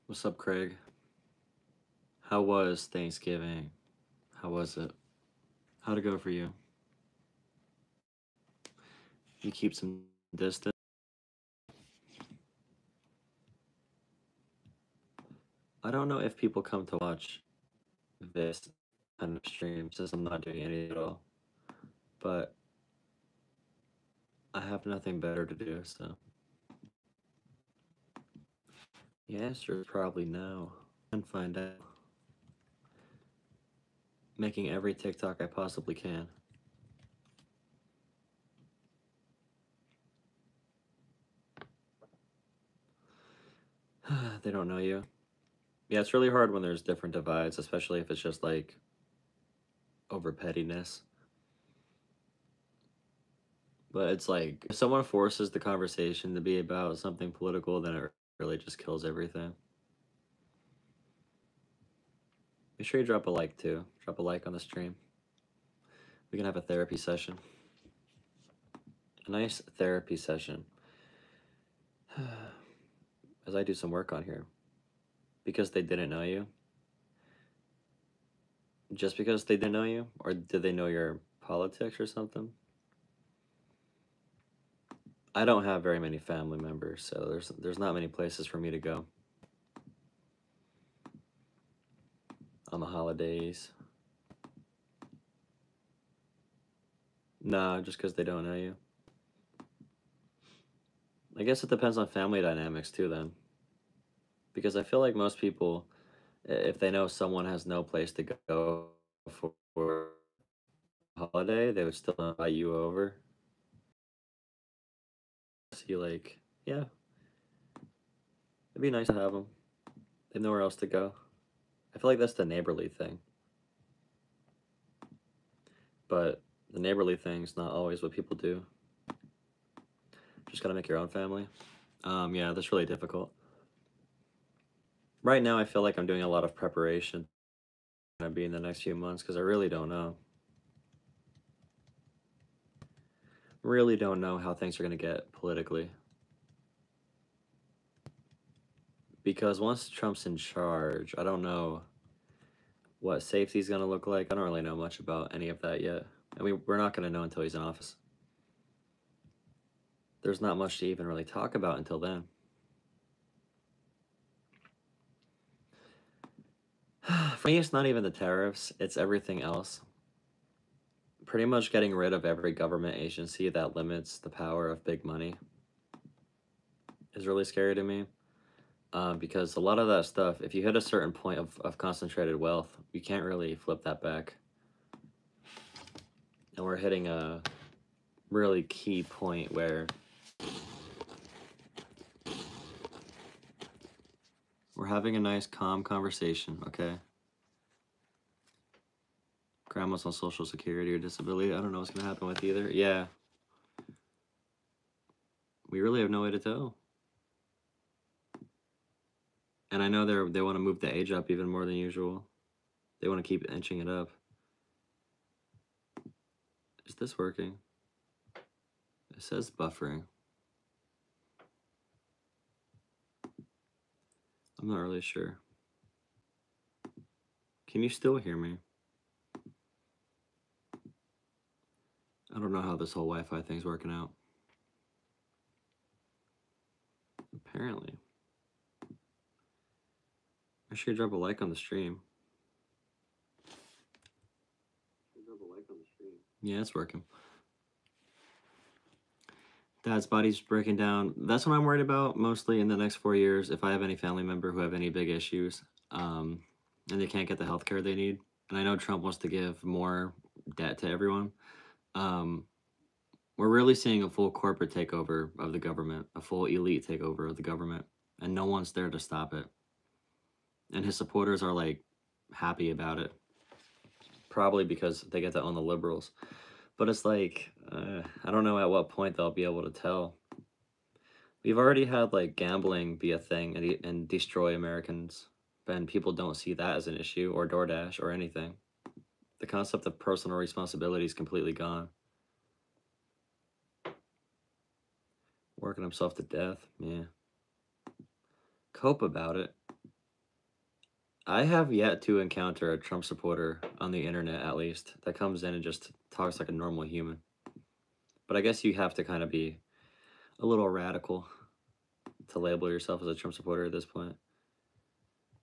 What's up, Craig? How was Thanksgiving? How was it? How'd it go for you? You keep some distance? I don't know if people come to watch this kind of stream since I'm not doing any at all, but I have nothing better to do, so the answer is probably no. And find out. Making every TikTok I possibly can. They don't know you. Yeah, it's really hard when there's different divides, especially if it's just like over pettiness. But it's like if someone forces the conversation to be about something political, then it really just kills everything. Make sure you drop a like too. Drop a like on the stream. We can have a therapy session. A nice therapy session. As I do some work on here. Because they didn't know you? Just because they didn't know you? Or did they know your politics or something? I don't have very many family members, so there's not many places for me to go on the holidays. Nah, just because they don't know you. I guess it depends on family dynamics too, then. Because I feel like most people, if they know someone has no place to go for a holiday, they would still invite you over. See, like, yeah, it'd be nice to have them. They have nowhere else to go. I feel like that's the neighborly thing. But the neighborly thing's not always what people do. Just gotta make your own family. Yeah, that's really difficult. Right now, I feel like I'm doing a lot of preparation. Gonna be in the next few months because I really don't know. Really don't know how things are gonna get politically. Because once Trump's in charge, I don't know what safety's gonna look like. I don't really know much about any of that yet. I mean, we're not gonna know until he's in office. There's not much to even really talk about until then. For me, it's not even the tariffs, it's everything else. Pretty much getting rid of every government agency that limits the power of big money is really scary to me. Because a lot of that stuff, if you hit a certain point of concentrated wealth, you can't really flip that back. And we're hitting a really key point where we're having a nice, calm conversation, okay? Grandma's on Social Security or disability. I don't know what's going to happen with either. Yeah. We really have no way to tell. And I know they want to move the age up even more than usual. They want to keep inching it up. Is this working? It says buffering. I'm not really sure. Can you still hear me? I don't know how this whole Wi-Fi thing's working out. Apparently. I should drop a like on the stream. Yeah, it's working. Dad's body's breaking down. That's what I'm worried about mostly in the next 4 years. If I have any family member who have any big issues, and they can't get the health care they need. And I know Trump wants to give more debt to everyone. We're really seeing a full corporate takeover of the government, a full elite takeover of the government, and no one's there to stop it. And his supporters are like happy about it, probably because they get to own the liberals. But it's like, I don't know at what point they'll be able to tell. We've already had like gambling be a thing and destroy Americans, and people don't see that as an issue, or DoorDash or anything. The concept of personal responsibility is completely gone. Working himself to death, yeah. Cope about it. I have yet to encounter a Trump supporter on the internet, at least, that comes in and just talks like a normal human. But I guess you have to kind of be a little radical to label yourself as a Trump supporter at this point.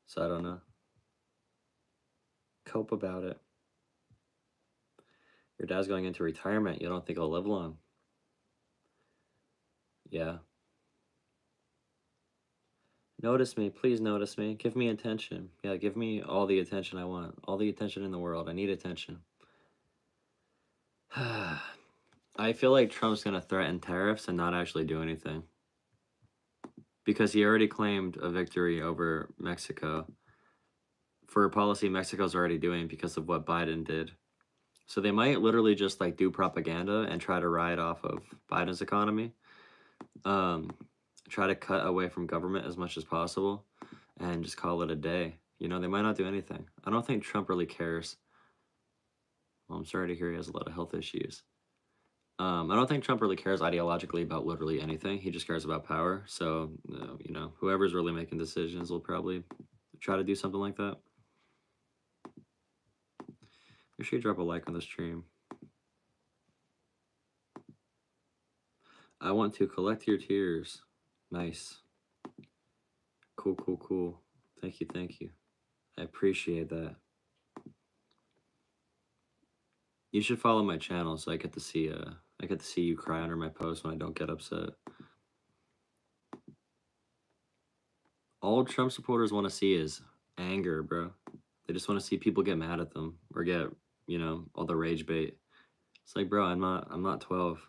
So I don't know. Cope about it. Your dad's going into retirement. You don't think he'll live long? Yeah. Notice me. Please notice me. Give me attention. Yeah, give me all the attention I want. All the attention in the world. I need attention. I feel like Trump's going to threaten tariffs and not actually do anything. Because he already claimed a victory over Mexico for a policy Mexico's already doing because of what Biden did. So they might literally just like do propaganda and try to ride off of Biden's economy. Try to cut away from government as much as possible and just call it a day. You know, they might not do anything. I don't think Trump really cares. Well, I'm sorry to hear he has a lot of health issues. I don't think Trump really cares ideologically about literally anything. He just cares about power. So, you know, whoever's really making decisions will probably try to do something like that. Make sure you drop a like on the stream. I want to collect your tears. Nice. Cool, cool, cool. Thank you, thank you. I appreciate that. You should follow my channel so I get to see you cry under my post when I don't get upset. All Trump supporters want to see is anger, bro. They just want to see people get mad at them or get, you know, all the rage bait. It's like, bro, I'm not 12.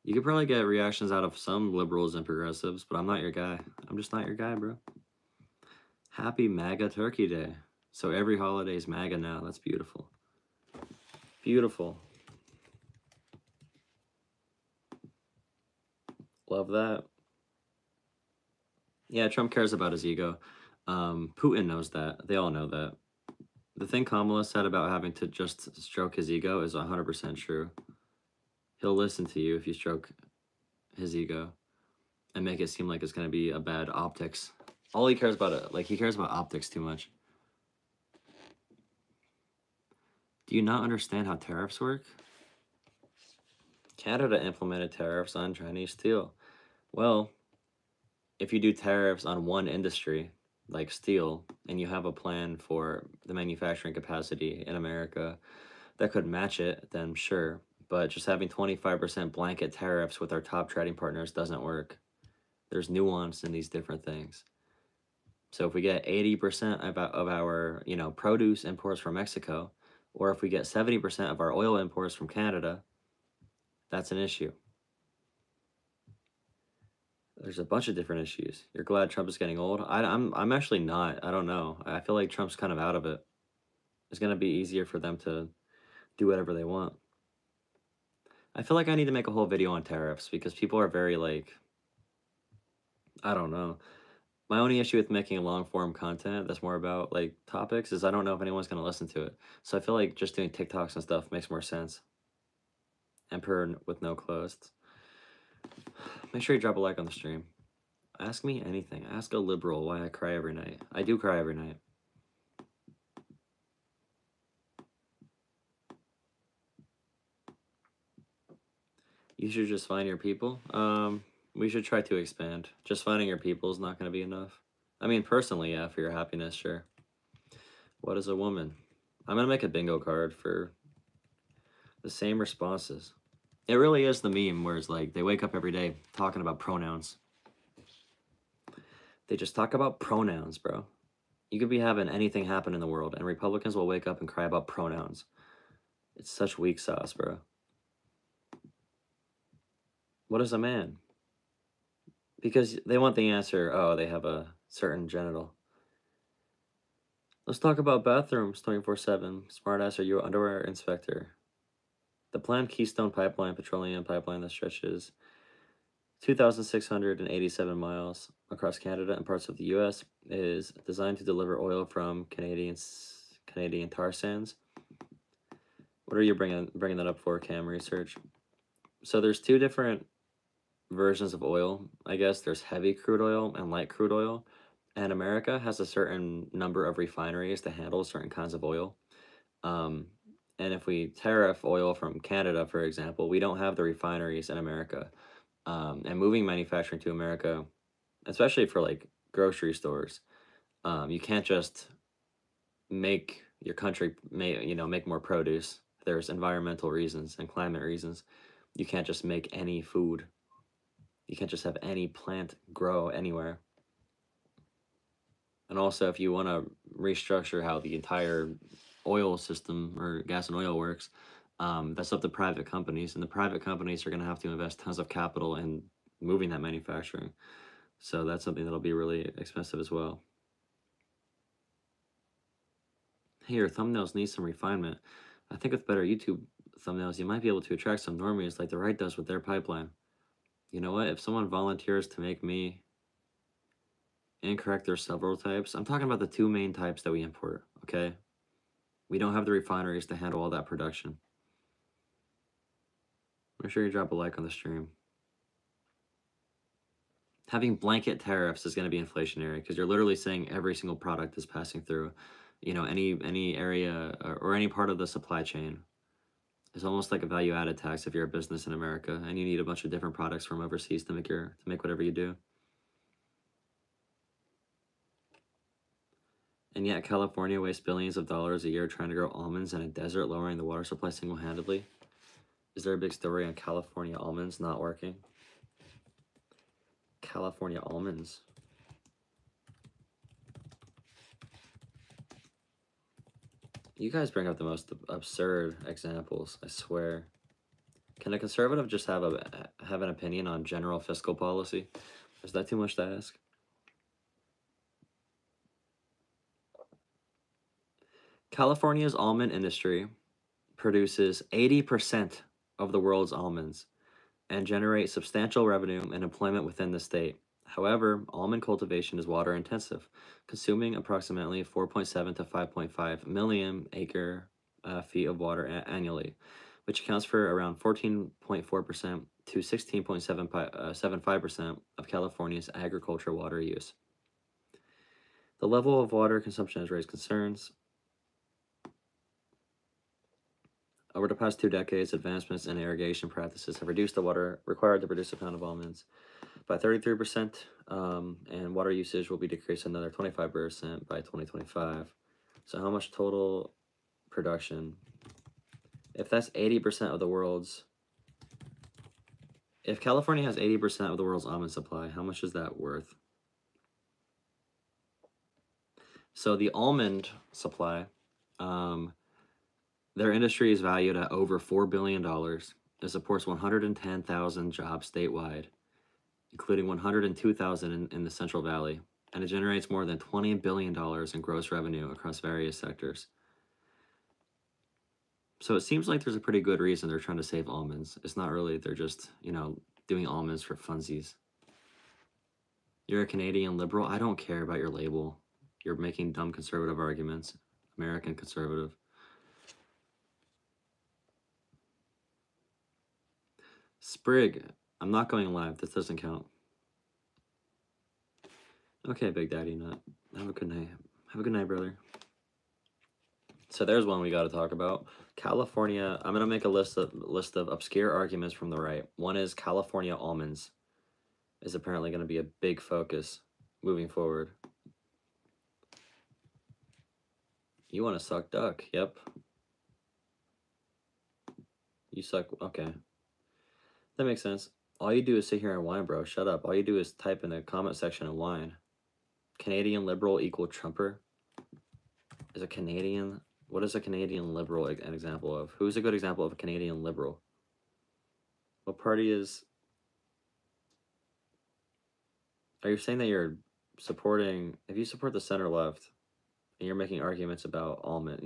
You could probably get reactions out of some liberals and progressives, but I'm not your guy. I'm just not your guy, bro. Happy MAGA Turkey Day. So every holiday is MAGA now. That's beautiful. Beautiful. Love that. Yeah, Trump cares about his ego. Putin knows that. They all know that. The thing Kamala said about having to just stroke his ego is 100% true. He'll listen to you if you stroke his ego and make it seem like it's going to be a bad optics. All he cares about, he cares about optics too much. Do you not understand how tariffs work? Canada implemented tariffs on Chinese steel. Well, if you do tariffs on one industry, like steel, and you have a plan for the manufacturing capacity in America that could match it, then sure. But just having 25% blanket tariffs with our top trading partners doesn't work. There's nuance in these different things. So if we get 80% of our, you know, produce imports from Mexico, or if we get 70% of our oil imports from Canada, that's an issue. There's a bunch of different issues. You're glad Trump is getting old? I'm actually not. I don't know. I feel like Trump's kind of out of it. It's going to be easier for them to do whatever they want. I feel like I need to make a whole video on tariffs because people are very like, I don't know. My only issue with making long form content that's more about like topics is I don't know if anyone's going to listen to it. So I feel like just doing TikToks and stuff makes more sense. Emperor with no clothes. Make sure you drop a like on the stream. Ask me anything. Ask a liberal why I cry every night. I do cry every night. You should just find your people. We should try to expand. Just finding your people is not going to be enough. I mean, personally, yeah, for your happiness, sure. What is a woman? I'm going to make a bingo card for the same responses. It really is the meme where it's like they wake up every day talking about pronouns. They just talk about pronouns, bro. You could be having anything happen in the world, and Republicans will wake up and cry about pronouns. It's such weak sauce, bro. What is a man? Because they want the answer, oh, they have a certain genital. Let's talk about bathrooms 24/7. Smartass, are you an underwear inspector? The planned Keystone Pipeline, petroleum pipeline that stretches 2,687 miles across Canada and parts of the U.S., is designed to deliver oil from Canadian tar sands. What are you bringing that up for, Cam Research? So there's two different versions of oil, I guess. There's heavy crude oil and light crude oil. And America has a certain number of refineries to handle certain kinds of oil. Um, and if we tariff oil from Canada, for example, we don't have the refineries in America. And moving manufacturing to America, especially for like grocery stores, you can't just make your country make more produce. There's environmental reasons and climate reasons. You can't just make any food. You can't just have any plant grow anywhere. And also, if you want to restructure how the entire oil system or gas and oil works, that's up to private companies, and the private companies are going to have to invest tons of capital in moving that manufacturing. So that's something that'll be really expensive as well. Hey, your thumbnails need some refinement. I think with better YouTube thumbnails, you might be able to attract some normies like the right does with their pipeline. You know what? If someone volunteers to make me incorrect their several types, I'm talking about the two main types that we import, okay? We don't have the refineries to handle all that production. Make sure you drop a like on the stream. Having blanket tariffs is going to be inflationary because you're literally saying every single product is passing through, any area or any part of the supply chain. It's almost like a value-added tax if you're a business in America and you need a bunch of different products from overseas to make whatever you do. And yet California wastes billions of dollars a year trying to grow almonds in a desert, lowering the water supply single-handedly. Is there a big story on California almonds not working? California almonds. You guys bring up the most absurd examples, I swear. Can a conservative just have an opinion on general fiscal policy? Is that too much to ask? California's almond industry produces 80% of the world's almonds and generates substantial revenue and employment within the state. However, almond cultivation is water intensive, consuming approximately 4.7 to 5.5 million acre feet of water annually, which accounts for around 14.4% to 16.75% of California's agricultural water use. The level of water consumption has raised concerns. Over the past 2 decades, advancements in irrigation practices have reduced the water required to produce a pound of almonds by 33%, and water usage will be decreased another 25% by 2025. So how much total production? If that's 80% of the world's, if California has 80% of the world's almond supply, how much is that worth? So the almond supply, their industry is valued at over $4 billion. It supports 110,000 jobs statewide, including 102,000 in the Central Valley, and it generates more than $20 billion in gross revenue across various sectors. So it seems like there's a pretty good reason they're trying to save almonds. It's not really, they're just, doing almonds for funsies. You're a Canadian liberal? I don't care about your label. You're making dumb conservative arguments. American conservative. Sprig, I'm not going live. This doesn't count. Okay, Big Daddy Nut. Have a good night. Have a good night, brother. So there's one we got to talk about. California. I'm gonna make a list of obscure arguments from the right. One is California almonds is apparently going to be a big focus moving forward. You want to suck duck? Yep. You suck. Okay. That makes sense. All you do is sit here and whine, bro. Shut up. All you do is type in the comment section and whine. Canadian liberal equal Trumper? Is a Canadian... What is a Canadian liberal an example of? Who's a good example of a Canadian liberal? What party is... Are you saying that you're supporting... If you support the center-left, and you're making arguments about almond...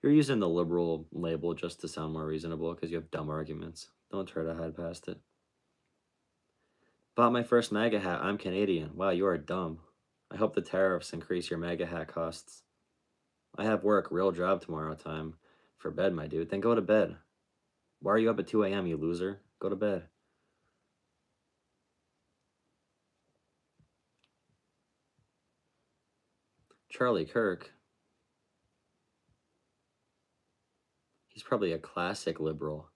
You're using the liberal label just to sound more reasonable because you have dumb arguments. Don't try to hide past it. Bought my first MAGA hat. I'm Canadian. Wow, you are dumb. I hope the tariffs increase your MAGA hat costs. I have work, real job tomorrow. Time for bed, my dude. Then go to bed. Why are you up at 2 a.m., you loser? Go to bed. Charlie Kirk. He's probably a classic liberal.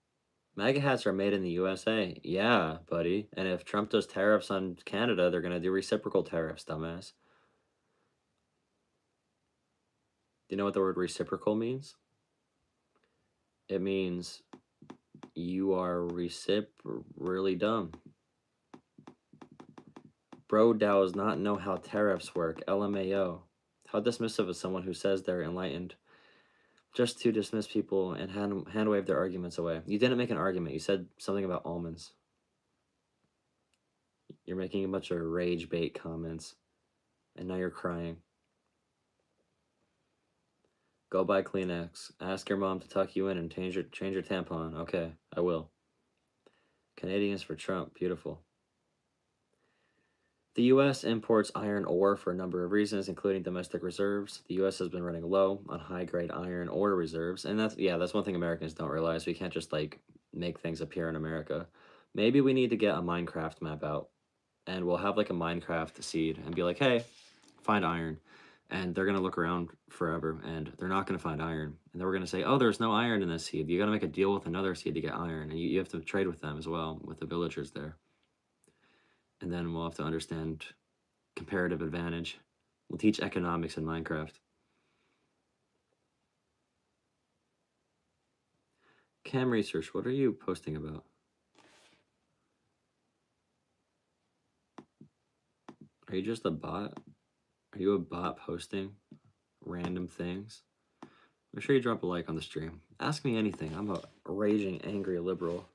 MAGA hats are made in the USA. Yeah, buddy. And if Trump does tariffs on Canada, they're going to do reciprocal tariffs, dumbass. Do you know what the word reciprocal means? It means you are really dumb. Bro does not know how tariffs work. LMAO. How dismissive is someone who says they're enlightened just to dismiss people and hand wave their arguments away. You didn't make an argument. You said something about almonds. You're making a bunch of rage bait comments, and now you're crying. Go buy Kleenex. Ask your mom to tuck you in and change your tampon. Okay, I will. Canadians for Trump. Beautiful. The U.S. imports iron ore for a number of reasons, including domestic reserves. The U.S. has been running low on high-grade iron ore reserves, and that's one thing Americans don't realize. We can't just, like, make things appear in America. Maybe we need to get a Minecraft map out, and we'll have, like, a Minecraft seed and be like, hey, find iron. And they're going to look around forever, and they're not going to find iron. And then we're going to say, oh, there's no iron in this seed. You got to make a deal with another seed to get iron, and you have to trade with them as well, with the villagers there. And then we'll have to understand comparative advantage. We'll teach economics in Minecraft. Cam Research, what are you posting about? Are you just a bot? Are you a bot posting random things? Make sure you drop a like on the stream. Ask me anything. I'm a raging, angry liberal.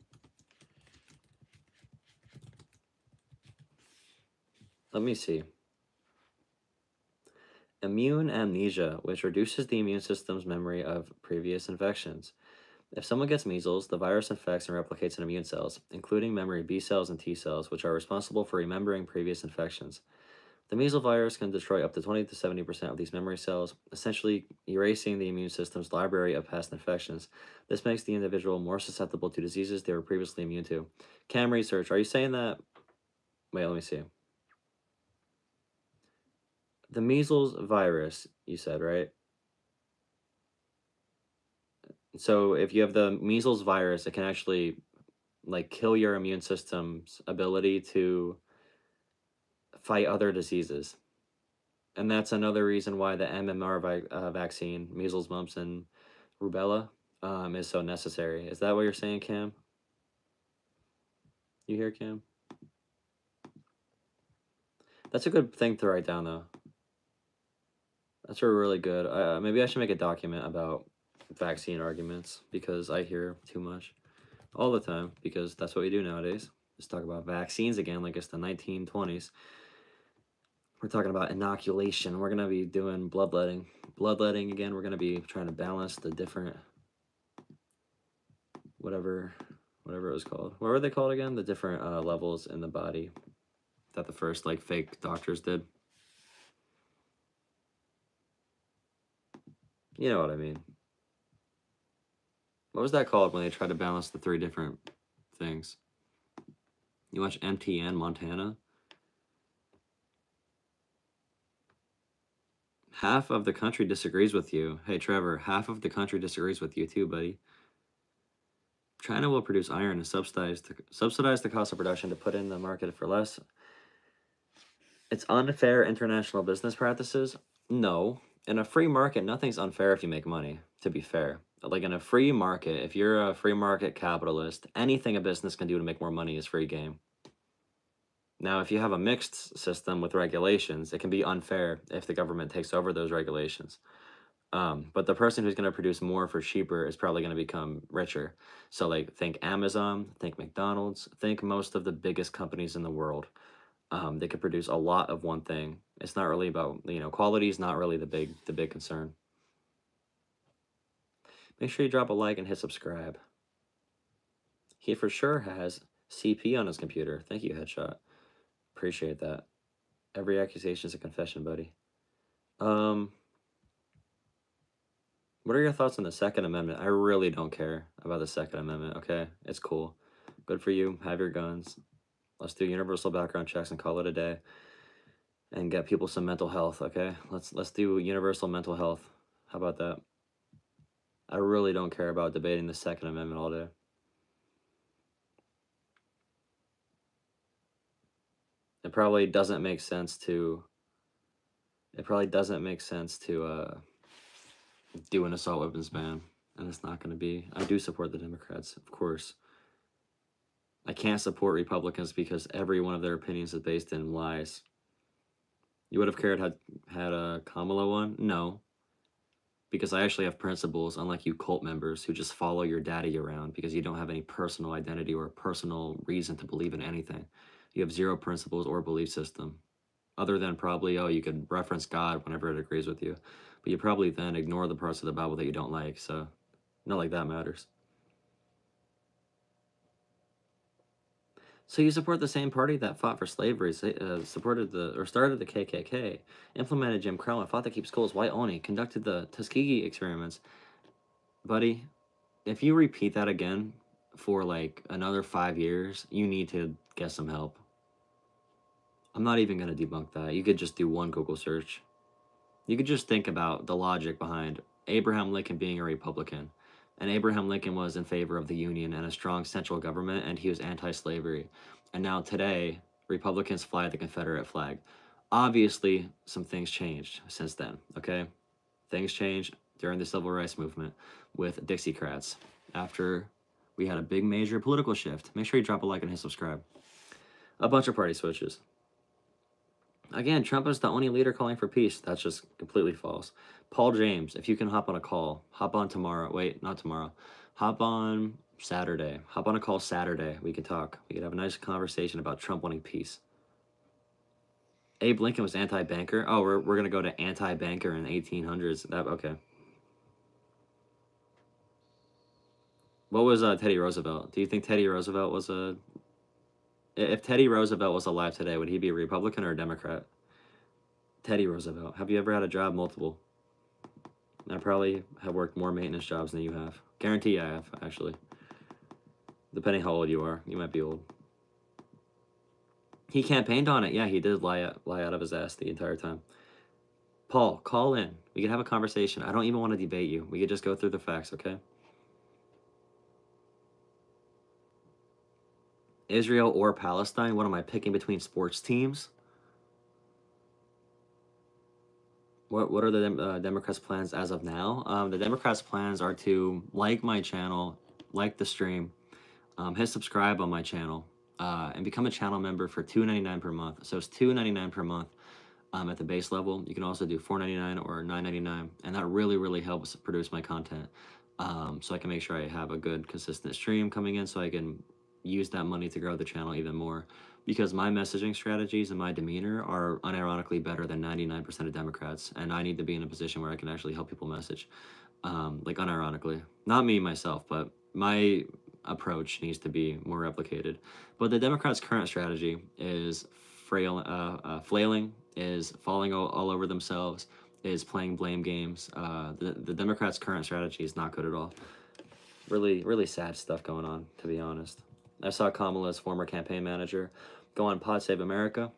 Let me see. Immune amnesia, which reduces the immune system's memory of previous infections. If someone gets measles, the virus infects and replicates in immune cells, including memory B cells and T cells, which are responsible for remembering previous infections. The measles virus can destroy up to 20 to 70% of these memory cells, essentially erasing the immune system's library of past infections. This makes the individual more susceptible to diseases they were previously immune to. Cam Research, are you saying that? Wait, let me see. The measles virus, you said, right? So if you have the measles virus, it can actually, like, kill your immune system's ability to fight other diseases. And that's another reason why the MMR vaccine, measles, mumps, and rubella, is so necessary. Is that what you're saying, Cam? You hear, Cam? That's a good thing to write down, though. That's really good. Maybe I should make a document about vaccine arguments, because I hear too much all the time, because that's what we do nowadays. Just talk about vaccines again like it's the 1920s. We're talking about inoculation. We're going to be doing bloodletting. Bloodletting again. We're going to be trying to balance the different, whatever it was called. What were they called again? The different levels in the body that the first, like, fake doctors did. You know what I mean. What was that called when they tried to balance the 3 different things? You watch MTN Montana? Half of the country disagrees with you. Hey, Trevor, half of the country disagrees with you too, buddy. China will produce iron and subsidize the cost of production to put in the market for less. It's unfair international business practices? No. In a free market, nothing's unfair if you make money, to be fair. Like, in a free market, if you're a free market capitalist, anything a business can do to make more money is free game. Now, if you have a mixed system with regulations, it can be unfair if the government takes over those regulations. But the person who's going to produce more for cheaper is probably going to become richer. So, like, think Amazon, think McDonald's, think most of the biggest companies in the world. They could produce a lot of one thing. It's not really about, quality is not really the big concern. Make sure you drop a like and hit subscribe. He for sure has CP on his computer. Thank you, Headshot. Appreciate that. Every accusation is a confession, buddy. What are your thoughts on the Second Amendment? I really don't care about the Second Amendment, okay? It's cool. Good for you. Have your guns. Let's do universal background checks and call it a day. and get people some mental health, okay? Let's do universal mental health. How about that? I really don't care about debating the Second Amendment all day. It probably doesn't make sense to do an assault weapons ban, and it's not going to be. I do support the Democrats, of course. I can't support Republicans because every one of their opinions is based in lies. You would have cared had a Kamala won? No, because I actually have principles, unlike you cult members who just follow your daddy around because you don't have any personal identity or personal reason to believe in anything. You have zero principles or belief system, other than probably, oh, you could reference God whenever it agrees with you, but you probably then ignore the parts of the Bible that you don't like, so not like that matters. So you support the same party that fought for slavery, started the KKK, implemented Jim Crow, and fought to keep schools white only, conducted the Tuskegee experiments. Buddy, if you repeat that again for like another 5 years, you need to get some help. I'm not even going to debunk that. You could just do one Google search. You could just think about the logic behind Abraham Lincoln being a Republican. And Abraham Lincoln was in favor of the Union and a strong central government, and he was anti-slavery. And now today, Republicans fly the Confederate flag. Obviously, some things changed since then, okay? Things changed during the Civil Rights Movement with Dixiecrats after we had a big major political shift. Make sure you drop a like and hit subscribe. A bunch of party switches. Again, Trump is the only leader calling for peace. That's just completely false. Paul James, if you can hop on a call, hop on tomorrow. Wait, not tomorrow. Hop on Saturday. Hop on a call Saturday. We could talk. We could have a nice conversation about Trump wanting peace. Abe Lincoln was anti-banker. Oh, we're going to go to anti-banker in the 1800s. Okay. What was Teddy Roosevelt? Do you think Teddy Roosevelt was a... If Teddy Roosevelt was alive today, would he be a Republican or a Democrat? Teddy Roosevelt. Have you ever had a job? Multiple. I probably have worked more maintenance jobs than you have. Guarantee I have, actually. Depending how old you are. You might be old. He campaigned on it. Yeah, he did lie out of his ass the entire time. Paul, call in. We could have a conversation. I don't even want to debate you. We could just go through the facts, okay? Israel or Palestine? What am I picking between sports teams? What are the Democrats' plans as of now? The Democrats' plans are to like my channel, like the stream, hit subscribe on my channel, and become a channel member for $2.99 per month. So it's $2.99 per month at the base level. You can also do $4.99 or $9.99, and that really, really helps produce my content. So I can make sure I have a good, consistent stream coming in so I can use that money to grow the channel even more, because my messaging strategies and my demeanor are unironically better than 99% of Democrats, and I need to be in a position where I can actually help people message, like unironically. Not me myself, but my approach needs to be more replicated. But the Democrats' current strategy is flailing, is falling all over themselves, is playing blame games. The Democrats' current strategy is not good at all. Really, really sad stuff going on, to be honest. I saw Kamala's former campaign manager go on Pod Save America.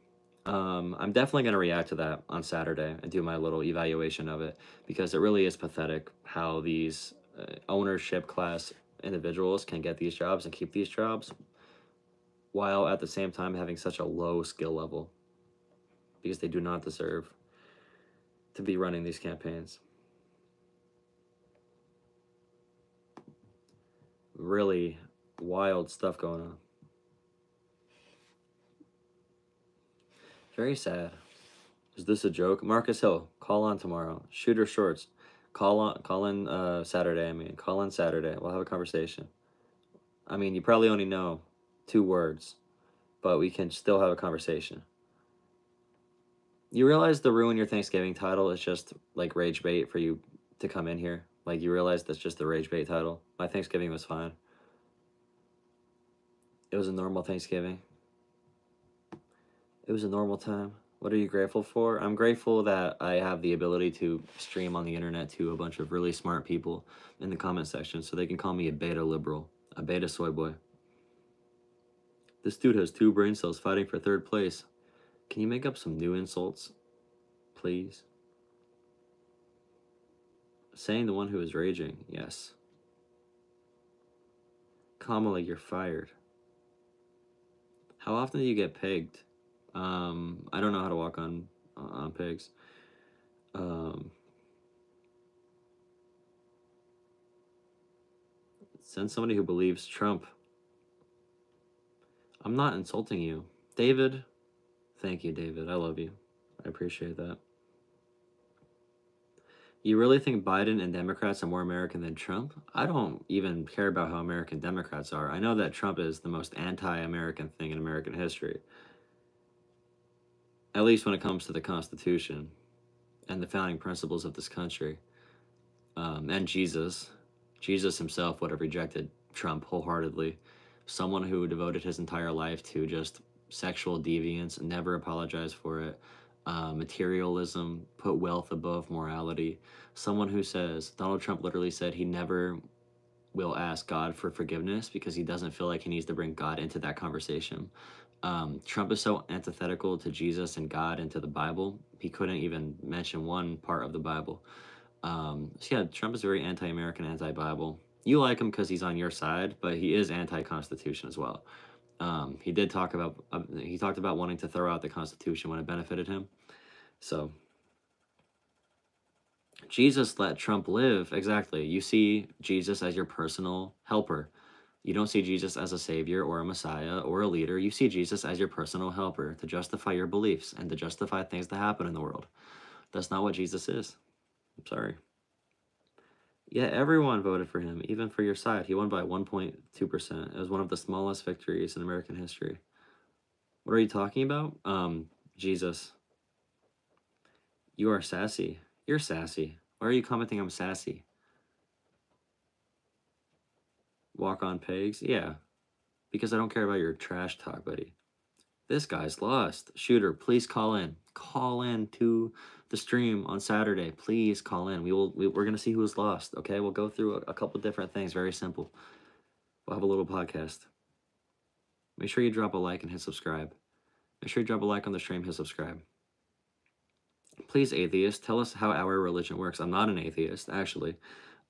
I'm definitely going to react to that on Saturday and do my little evaluation of it, because it really is pathetic how these ownership class individuals can get these jobs and keep these jobs while at the same time having such a low skill level, because they do not deserve to be running these campaigns. Really wild stuff going on. Very sad. Is this a joke? Marcus Hill, call on tomorrow. Shooter Shorts, call in Saturday. Call in Saturday. We'll have a conversation. I mean, you probably only know 2 words, but we can still have a conversation. You realize the Ruin Your Thanksgiving title is just like rage bait for you to come in here? Like, you realize that's just the rage bait title? My Thanksgiving was fine. It was a normal Thanksgiving. It was a normal time. What are you grateful for? I'm grateful that I have the ability to stream on the internet to a bunch of really smart people in the comment section, so they can call me a beta liberal, a beta soy boy. This dude has 2 brain cells fighting for 3rd place. Can you make up some new insults, please? Saying the one who is raging, yes. Kamala, you're fired. How often do you get pegged? I don't know how to walk on pegs. Send somebody who believes Trump. I'm not insulting you. David, thank you, David. I love you. I appreciate that. You really think Biden and Democrats are more American than Trump? I don't even care about how American Democrats are. I know that Trump is the most anti-American thing in American history. At least when it comes to the Constitution and the founding principles of this country. And Jesus. Jesus himself would have rejected Trump wholeheartedly. Someone who devoted his entire life to just sexual deviance, never apologized for it. Materialism, put wealth above morality. Someone who says, Donald Trump literally said he never will ask God for forgiveness because he doesn't feel like he needs to bring God into that conversation. Trump is so antithetical to Jesus and God and to the Bible, he couldn't even mention one part of the Bible. So yeah, Trump is very anti-American, anti-Bible. You like him because he's on your side, but he is anti-Constitution as well. He did talk about, he talked about wanting to throw out the Constitution when it benefited him. So Jesus let Trump live. Exactly. You see Jesus as your personal helper. You don't see Jesus as a savior or a messiah or a leader. You see Jesus as your personal helper to justify your beliefs and to justify things that happen in the world. That's not what Jesus is. I'm sorry. Yeah, everyone voted for him, even for your side. He won by 1.2%. It was one of the smallest victories in American history. What are you talking about? Jesus. You are sassy. You're sassy. Why are you commenting I'm sassy? Walk on pegs? Yeah. Because I don't care about your trash talk, buddy. This guy's lost. Shooter, please call in. Call in to the stream on Saturday. Please call in. We're going to see who's lost, okay? We'll go through a couple different things. Very simple. We'll have a little podcast. Make sure you drop a like and hit subscribe. Make sure you drop a like on the stream, hit subscribe. Please, atheist, tell us how our religion works. I'm not an atheist, actually.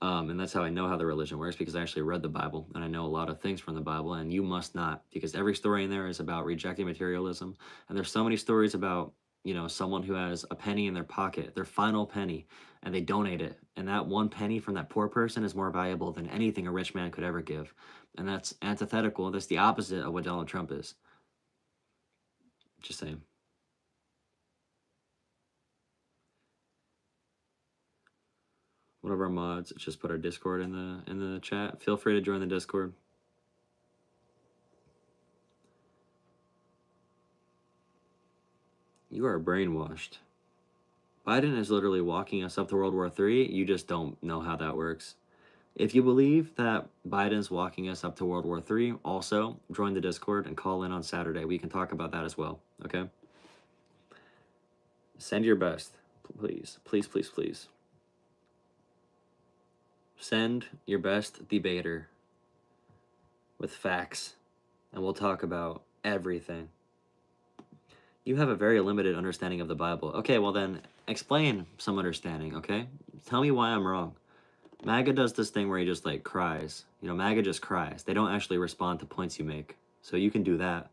And that's how I know how the religion works, because I actually read the Bible, and I know a lot of things from the Bible, and you must not, because every story in there is about rejecting materialism, and there's so many stories about, you know, someone who has a penny in their pocket, their final penny, and they donate it, and that one penny from that poor person is more valuable than anything a rich man could ever give, and that's antithetical. That's the opposite of what Donald Trump is. Just saying. One of our mods just put our Discord in the chat. Feel free to join the Discord. You are brainwashed. Biden is literally walking us up to World War III. You just don't know how that works. If you believe that Biden's walking us up to World War III, also join the Discord and call in on Saturday. We can talk about that as well, okay? Send your best, please. Please, please, please. Send your best debater with facts, and we'll talk about everything. You have a very limited understanding of the Bible. Okay, well then, explain some understanding, okay? Tell me why I'm wrong. MAGA does this thing where he just, like, cries. You know, MAGA just cries. They don't actually respond to points you make. So you can do that.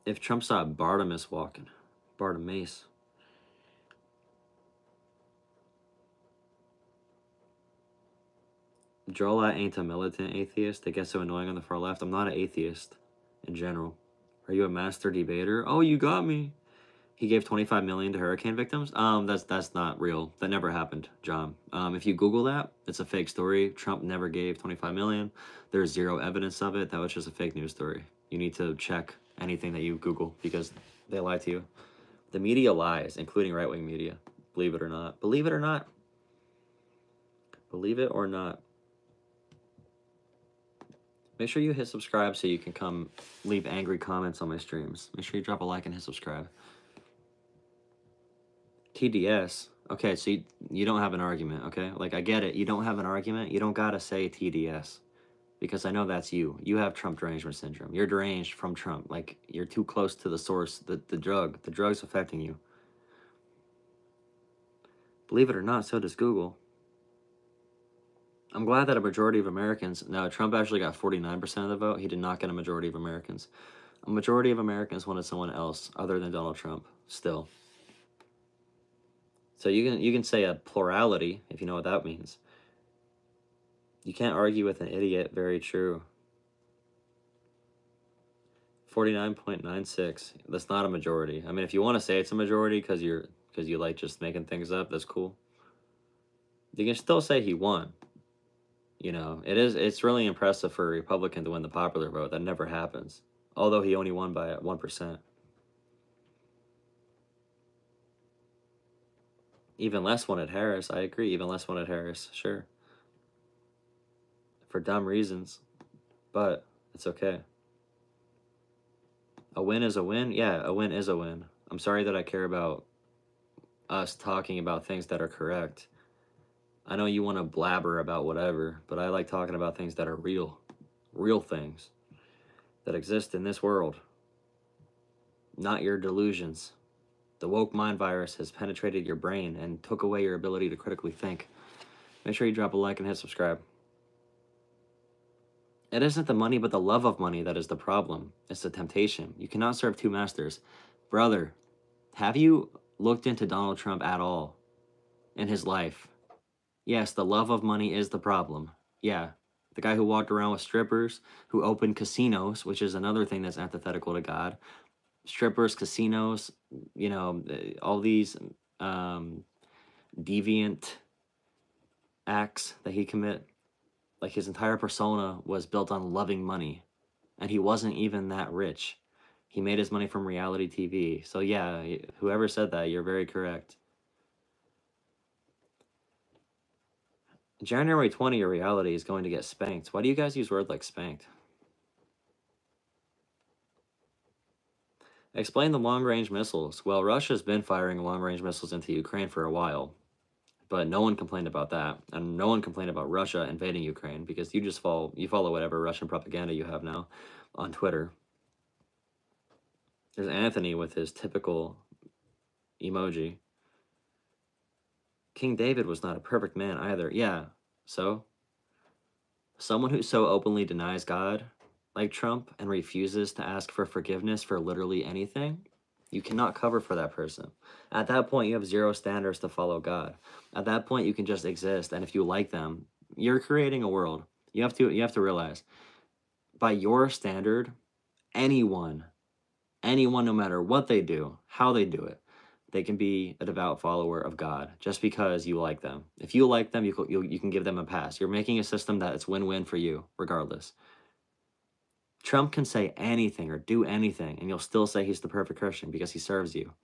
If Trump saw Bartimaeus walking, Bartimaeus. Jolah ain't a militant atheist. They get so annoying on the far left. I'm not an atheist in general. Are you a master debater? Oh, you got me. He gave 25 million to hurricane victims. That's not real. That never happened, John. If you Google that, it's a fake story. Trump never gave 25 million. There's zero evidence of it. That was just a fake news story. You need to check anything that you Google because they lie to you. The media lies, including right-wing media. Believe it or not. Believe it or not. Believe it or not. Make sure you hit subscribe so you can come leave angry comments on my streams. Make sure you drop a like and hit subscribe. TDS. Okay, so you don't have an argument, okay? Like, I get it. You don't have an argument. You don't gotta say TDS. because I know that's you. You have Trump derangement syndrome. You're deranged from Trump. Like, you're too close to the source, the drug. The drug's affecting you. Believe it or not, so does Google. I'm glad that a majority of Americans... No, Trump actually got 49% of the vote. He did not get a majority of Americans. A majority of Americans wanted someone else other than Donald Trump, still. So you can say a plurality, if you know what that means. You can't argue with an idiot. Very true. 49.96. That's not a majority. I mean, if you want to say it's a majority because you like just making things up, that's cool. You can still say he won. You know, it's really impressive for a Republican to win the popular vote. That never happens. Although he only won by 1%. Even less wanted Harris. I agree. Even less wanted Harris. Sure. For dumb reasons. But it's okay. A win is a win? Yeah, a win is a win. I'm sorry that I care about us talking about things that are correct. I know you want to blabber about whatever, but I like talking about things that are real. Real things that exist in this world. Not your delusions. The woke mind virus has penetrated your brain and took away your ability to critically think. Make sure you drop a like and hit subscribe. It isn't the money, but the love of money that is the problem. It's the temptation. You cannot serve two masters. Brother, have you looked into Donald Trump at all in his life? Yes, the love of money is the problem. Yeah, the guy who walked around with strippers, who opened casinos, which is another thing that's antithetical to God. Strippers, casinos, you know, all these deviant acts that he commit. Like, his entire persona was built on loving money, and he wasn't even that rich. He made his money from reality TV. So yeah, whoever said that, you're very correct. January 20, your reality is going to get spanked. Why do you guys use words like spanked? Explain the long-range missiles. Well, Russia's been firing long-range missiles into Ukraine for a while, but no one complained about that, and no one complained about Russia invading Ukraine, because you follow whatever Russian propaganda you have now on Twitter. There's Anthony with his typical emoji. King David was not a perfect man either. Yeah, so? Someone who so openly denies God, like Trump, and refuses to ask for forgiveness for literally anything, you cannot cover for that person. At that point, you have zero standards to follow God. At that point, you can just exist, and if you like them, you're creating a world. You have to realize, by your standard, anyone, no matter what they do, how they do it, they can be a devout follower of God just because you like them. If you like them, you can give them a pass. You're making a system that it's win-win for you, regardless. Trump can say anything or do anything, and you'll still say he's the perfect Christian because he serves you.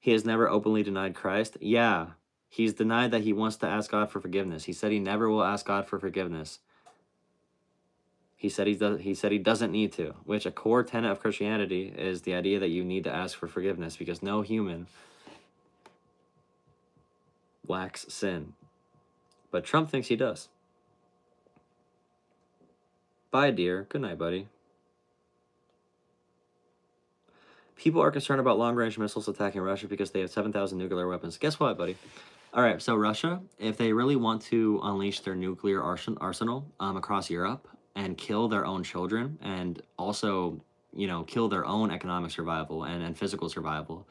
He has never openly denied Christ. Yeah, he's denied that he wants to ask God for forgiveness. He said he never will ask God for forgiveness. He said he doesn't need to, which a core tenet of Christianity is the idea that you need to ask for forgiveness because no human lacks sin. But Trump thinks he does. Bye, dear. Good night, buddy. People are concerned about long-range missiles attacking Russia because they have 7,000 nuclear weapons. Guess what, buddy? All right, so Russia, if they really want to unleash their nuclear arsenal across Europe and kill their own children and also, you know, kill their own economic survival and physical survival,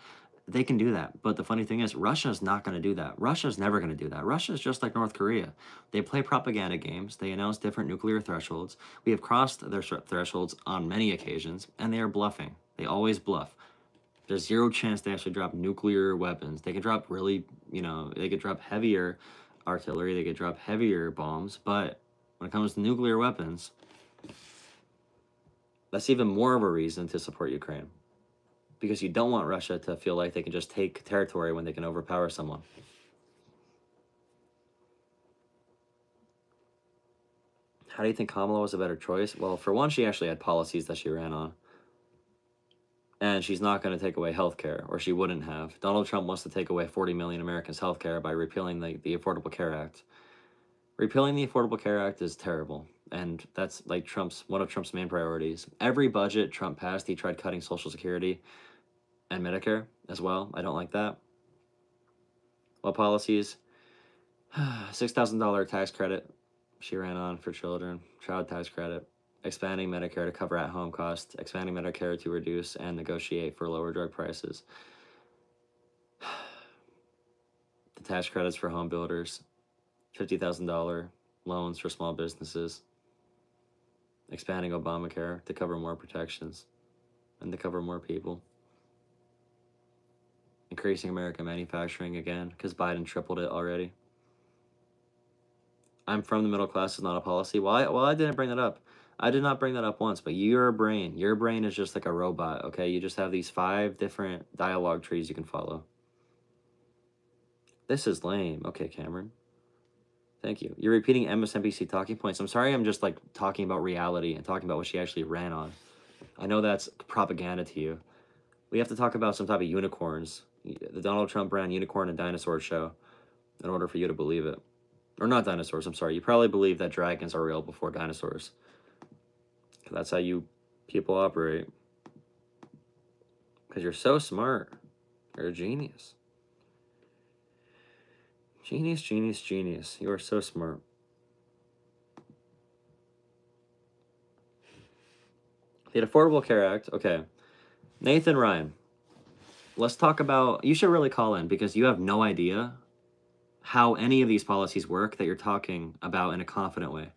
they can do that. But the funny thing is, Russia's not going to do that. Russia's never going to do that. Russia's just like North Korea. They play propaganda games. They announce different nuclear thresholds. We have crossed their thresholds on many occasions, and they are bluffing. They always bluff. There's zero chance they actually drop nuclear weapons. They could drop really, you know, they could drop heavier artillery. They could drop heavier bombs. But when it comes to nuclear weapons, that's even more of a reason to support Ukraine. Because you don't want Russia to feel like they can just take territory when they can overpower someone. How do you think Kamala was a better choice? Well, for one, she actually had policies that she ran on. And she's not going to take away health care, or she wouldn't have. Donald Trump wants to take away 40 million Americans' health care by repealing the Affordable Care Act. Repealing the Affordable Care Act is terrible, and that's like one of Trump's main priorities. Every budget Trump passed, he tried cutting Social Security and Medicare as well. I don't like that. What policies? $6,000 tax credit she ran on for children, child tax credit, expanding Medicare to cover at-home costs, expanding Medicare to reduce and negotiate for lower drug prices, the tax credits for home builders, $50,000 loans for small businesses, expanding Obamacare to cover more protections and to cover more people, increasing American manufacturing again because Biden tripled it already. I'm from the middle class is not a policy. Well, I didn't bring that up. I did not bring that up once, but your brain is just like a robot, okay? You just have these 5 different dialogue trees you can follow. This is lame. Okay, Cameron. Thank you. You're repeating MSNBC talking points. I'm sorry I'm just like talking about reality and talking about what she actually ran on. I know that's propaganda to you. We have to talk about some type of unicorns. The Donald Trump brand unicorn and dinosaur show in order for you to believe it. Or not dinosaurs, I'm sorry. You probably believe that dragons are real before dinosaurs. That's how you people operate. Because you're so smart. You're a genius. Genius, genius, genius. You are so smart. The Affordable Care Act. Okay. Nathan Ryan. Let's talk about... You should really call in because you have no idea how any of these policies work that you're talking about in a confident way.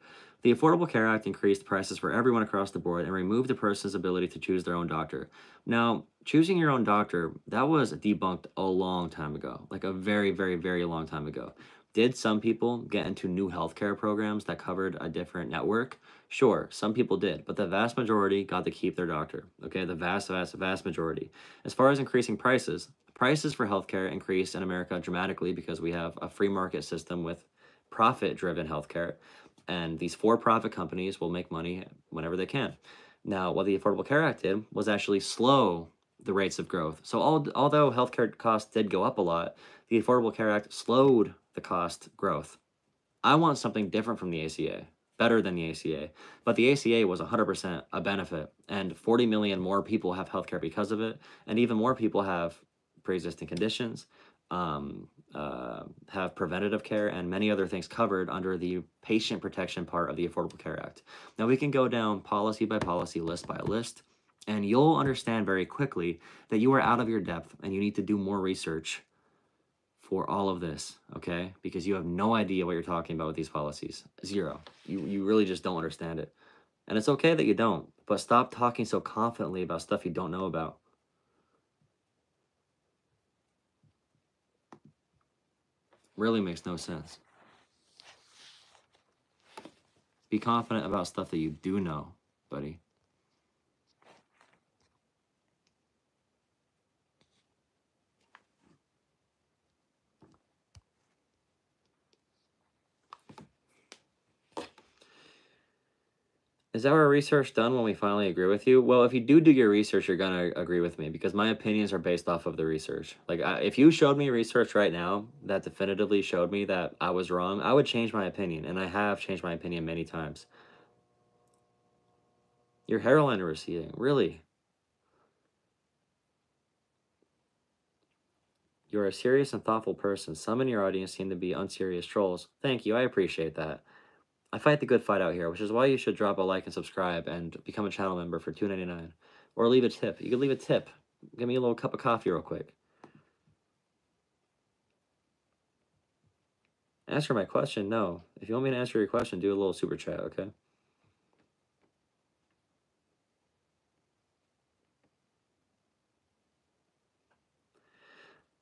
The Affordable Care Act increased prices for everyone across the board and removed a person's ability to choose their own doctor. Now, choosing your own doctor, that was debunked a long time ago, like a very, very, very long time ago. Did some people get into new healthcare programs that covered a different network? Sure, some people did, but the vast majority got to keep their doctor, okay? The vast, vast, vast majority. As far as increasing prices for healthcare increased in America dramatically because we have a free market system with profit-driven healthcare, and these for-profit companies will make money whenever they can. Now, what the Affordable Care Act did was actually slow the rates of growth. So although healthcare costs did go up a lot, the Affordable Care Act slowed the cost growth. I want something different from the ACA, better than the ACA, but the ACA was 100% a benefit, and 40 million more people have healthcare because of it, and even more people have pre-existing conditions, have preventative care, and many other things covered under the patient protection part of the Affordable Care Act. Now, we can go down policy by policy, list by list, and you'll understand very quickly that you are out of your depth and you need to do more research for all of this, okay? Because you have no idea what you're talking about with these policies. Zero. You really just don't understand it. And it's okay that you don't, but stop talking so confidently about stuff you don't know about. Really makes no sense. Be confident about stuff that you do know, buddy. Is our research done when we finally agree with you? Well, if you do your research, you're going to agree with me because my opinions are based off of the research. Like, if you showed me research right now that definitively showed me that I was wrong, I would change my opinion, and I have changed my opinion many times. Your hairline is receding. Really? You're a serious and thoughtful person. Some in your audience seem to be unserious trolls. Thank you. I appreciate that. I fight the good fight out here, which is why you should drop a like and subscribe and become a channel member for $2.99. Or leave a tip. You can leave a tip. Give me a little cup of coffee real quick. Answer my question? No. If you want me to answer your question, do a little super chat, okay?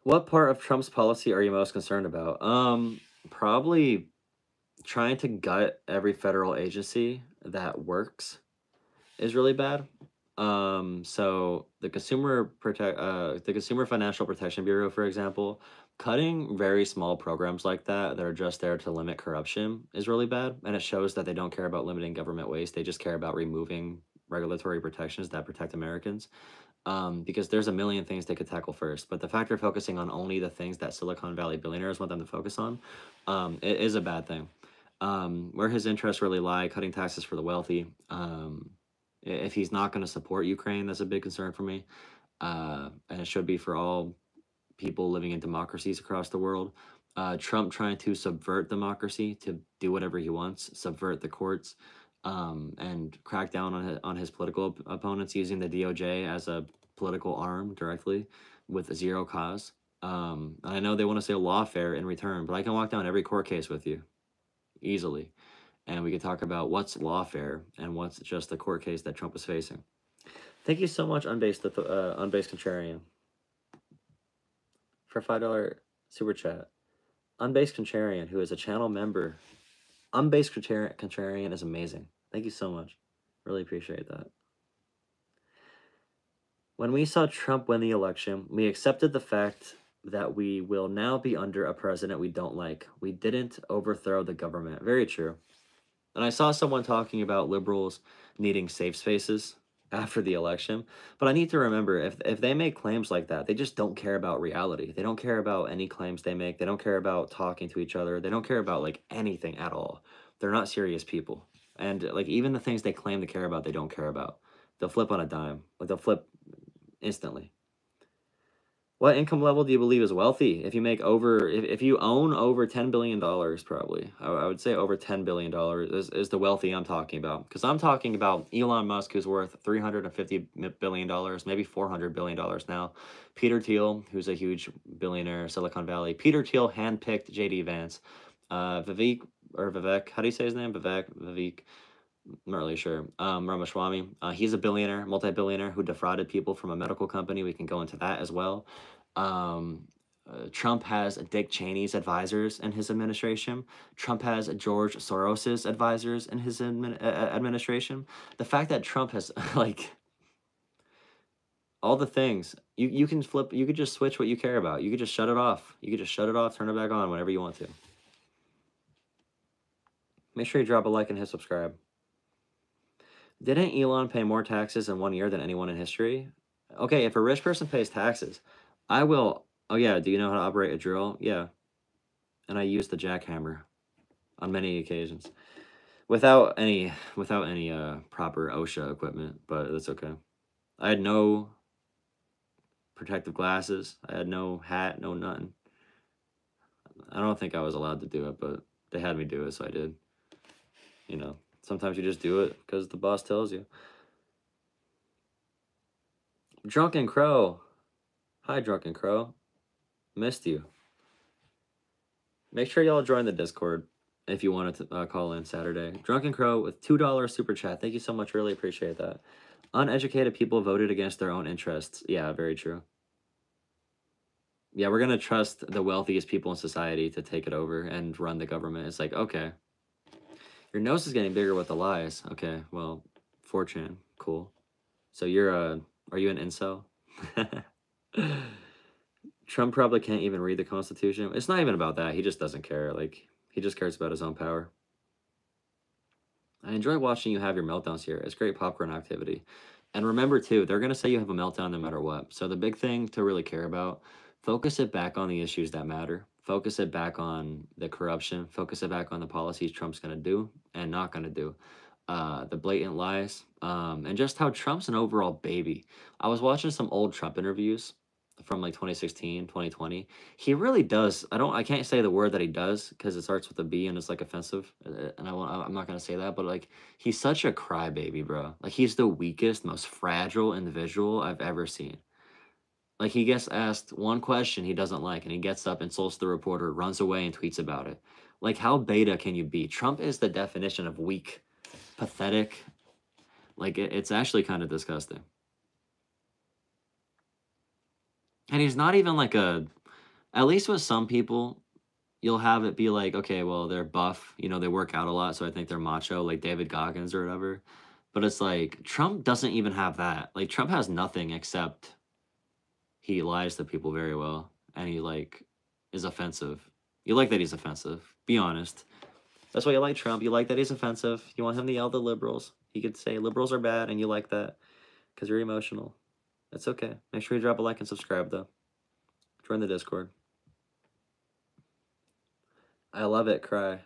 What part of Trump's policy are you most concerned about? Probably trying to gut every federal agency that works is really bad. So the Consumer Financial Protection Bureau, for example, cutting very small programs like that are just there to limit corruption is really bad, and it shows that they don't care about limiting government waste. They just care about removing regulatory protections that protect Americans. Because there's a million things they could tackle first, but the fact they're focusing on only the things that Silicon Valley billionaires want them to focus on, it is a bad thing. Where his interests really lie, cutting taxes for the wealthy. If he's not going to support Ukraine, that's a big concern for me. And it should be for all people living in democracies across the world. Trump trying to subvert democracy to do whatever he wants, subvert the courts, and crack down on his political opponents using the DOJ as a political arm directly with zero cause. I know they want to say lawfare in return, but I can walk down every court case with you easily, and we could talk about what's lawfare and what's just the court case that Trump is facing. Thank you so much, Unbased Contrarian, for $5 super chat. Unbased Contrarian, who is a channel member. Unbased Contrarian is amazing. Thank you so much. Really appreciate that. When we saw Trump win the election, we accepted the fact that we will now be under a president we don't like. We didn't overthrow the government. Very true. And I saw someone talking about liberals needing safe spaces after the election. But I need to remember, if they make claims like that, they just don't care about reality. They don't care about any claims they make. They don't care about talking to each other. They don't care about, like, anything at all. They're not serious people. And, like, even the things they claim to care about, they don't care about. They'll flip on a dime. Like, they'll flip instantly. What income level do you believe is wealthy? If you make over, if you own over $10 billion, probably. I would say over $10 billion is the wealthy I'm talking about. Because I'm talking about Elon Musk, who's worth $350 billion, maybe $400 billion now. Peter Thiel, who's a huge billionaire, Silicon Valley. Peter Thiel handpicked J.D. Vance. Vivek, how do you say his name? Vivek. I'm not really sure. Ramaswamy. He's a billionaire, multi-billionaire who defrauded people from a medical company. We can go into that as well. Trump has Dick Cheney's advisors in his administration. Trump has George Soros's advisors in his administration. The fact that Trump has, like, all the things, you can flip, you could just switch what you care about. You could just shut it off. You could just shut it off, turn it back on whenever you want to. Make sure you drop a like and hit subscribe. Didn't Elon pay more taxes in 1 year than anyone in history? Okay, if a rich person pays taxes, I will... Oh, yeah, do you know how to operate a drill? Yeah. And I use the jackhammer on many occasions. Without any proper OSHA equipment, but that's okay. I had no protective glasses. I had no hat, no nothing. I don't think I was allowed to do it, but they had me do it, so I did. You know. Sometimes you just do it because the boss tells you. Drunken Crow. Hi, Drunken Crow. Missed you. Make sure y'all join the Discord if you wanted to call in Saturday. Drunken Crow with $2 super chat. Thank you so much. Really appreciate that. Uneducated people voted against their own interests. Yeah, very true. Yeah, we're going to trust the wealthiest people in society to take it over and run the government. It's like, okay. Your nose is getting bigger with the lies. Okay, well, 4chan, cool. So you're are you an incel? Trump probably can't even read the Constitution. It's not even about that. He just doesn't care. Like, he just cares about his own power. I enjoy watching you have your meltdowns here. It's great popcorn activity. And remember, too, they're going to say you have a meltdown no matter what. So the big thing to really care about, focus it back on the issues that matter. Focus it back on the corruption. Focus it back on the policies Trump's going to do and not going to do. The blatant lies. And just how Trump's an overall baby. I was watching some old Trump interviews from like 2016, 2020. He really does. I can't say the word that he does because it starts with a B and it's like offensive. And I'm not going to say that, but like he's such a crybaby, bro. Like he's the weakest, most fragile individual I've ever seen. Like, he gets asked one question he doesn't like, and he gets up, insults the reporter, runs away, and tweets about it. Like, how beta can you be? Trump is the definition of weak, pathetic. Like, it's actually kind of disgusting. And he's not even like a... At least with some people, you'll have it be like, okay, well, they're buff. You know, they work out a lot, so I think they're macho, like David Goggins or whatever. But it's like, Trump doesn't even have that. Like, Trump has nothing except... He lies to people very well, and he, like, is offensive. You like that he's offensive. Be honest. That's why you like Trump. You like that he's offensive. You want him to yell at the liberals. He could say liberals are bad, and you like that because you're emotional. It's okay. Make sure you drop a like and subscribe, though. Join the Discord. I love it, cry.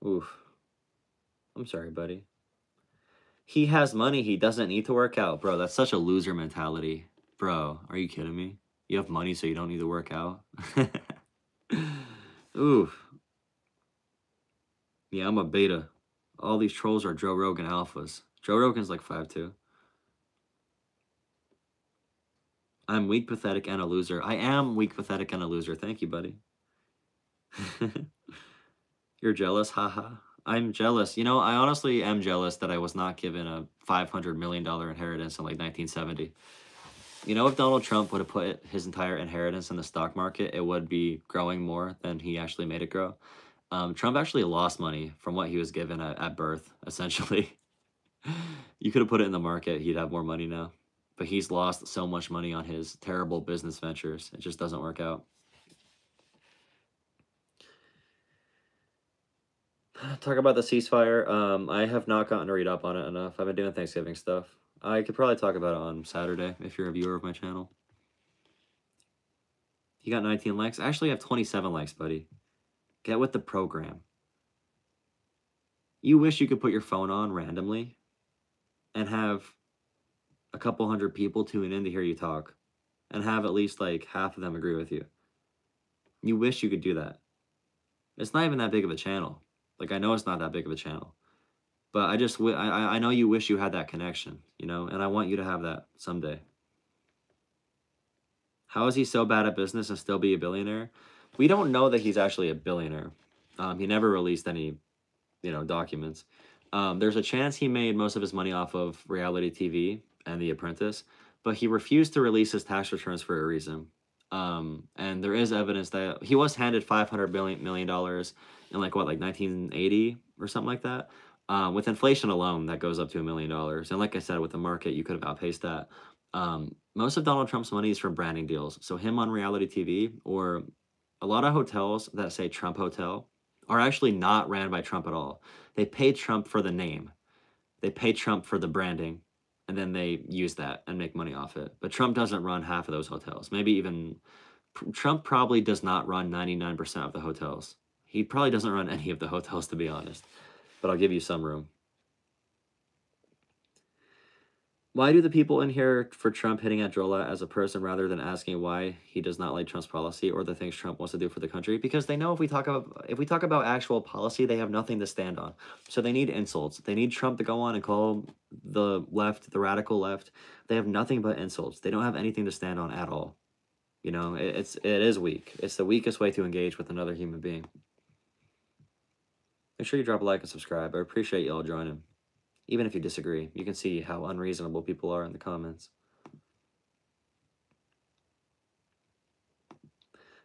Oof. I'm sorry, buddy. He has money. He doesn't need to work out. Bro, that's such a loser mentality. Bro, are you kidding me? You have money so you don't need to work out? Oof. Yeah, I'm a beta. All these trolls are Joe Rogan alphas. Joe Rogan's like 5'2". I'm weak, pathetic, and a loser. I am weak, pathetic, and a loser. Thank you, buddy. You're jealous? Haha. I'm jealous. You know, I honestly am jealous that I was not given a $500 million inheritance in like 1970. You know, if Donald Trump would have put his entire inheritance in the stock market, it would be growing more than he actually made it grow. Trump actually lost money from what he was given at birth, essentially. You could have put it in the market, he'd have more money now. But he's lost so much money on his terrible business ventures. It just doesn't work out. Talk about the ceasefire. I have not gotten to read up on it enough. I've been doing Thanksgiving stuff. I could probably talk about it on Saturday if you're a viewer of my channel. You got 19 likes? I actually have 27 likes, buddy. Get with the program. You wish you could put your phone on randomly and have a couple hundred people tune in to hear you talk and have at least like half of them agree with you. You wish you could do that. It's not even that big of a channel. Like, I know it's not that big of a channel. But I know you wish you had that connection, you know, and I want you to have that someday. How is he so bad at business and still be a billionaire? We don't know that he's actually a billionaire. He never released any, you know, documents. There's a chance he made most of his money off of reality TV and The Apprentice, but he refused to release his tax returns for a reason. And there is evidence that he was handed $500 million in like 1980 or something like that. With inflation alone, that goes up to $1 million. And like I said, with the market, you could have outpaced that. Most of Donald Trump's money is from branding deals. So him on reality TV, or a lot of hotels that say Trump Hotel are actually not ran by Trump at all. They pay Trump for the name. They pay Trump for the branding, and then they use that and make money off it. But Trump doesn't run half of those hotels. Maybe even Trump probably does not run 99% of the hotels. He probably doesn't run any of the hotels, to be honest. But I'll give you some room. Why do the people in here for Trump hitting at Jolah as a person rather than asking why he does not like Trump's policy or the things Trump wants to do for the country? Because they know if we talk about actual policy, they have nothing to stand on. So they need insults. They need Trump to go on and call the left, the radical left. They have nothing but insults. They don't have anything to stand on at all. You know, it is weak. It's the weakest way to engage with another human being. Make sure you drop a like and subscribe. I appreciate you all joining. Even if you disagree, you can see how unreasonable people are in the comments.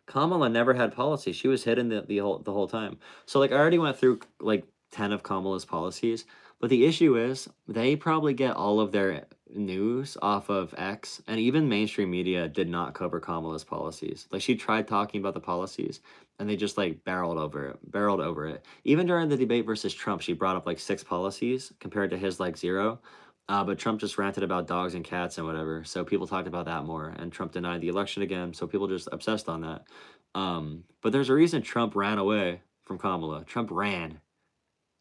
Kamala never had policy. She was hidden the whole time. So like I already went through like 10 of Kamala's policies, but the issue is they probably get all of their news off of X, and even mainstream media did not cover Kamala's policies. Like she tried talking about the policies and they just like barreled over it. Even during the debate versus Trump, she brought up like 6 policies compared to his like 0. But Trump just ranted about dogs and cats and whatever. So people talked about that more, and Trump denied the election again. So people just obsessed on that. But there's a reason Trump ran away from Kamala. Trump ran.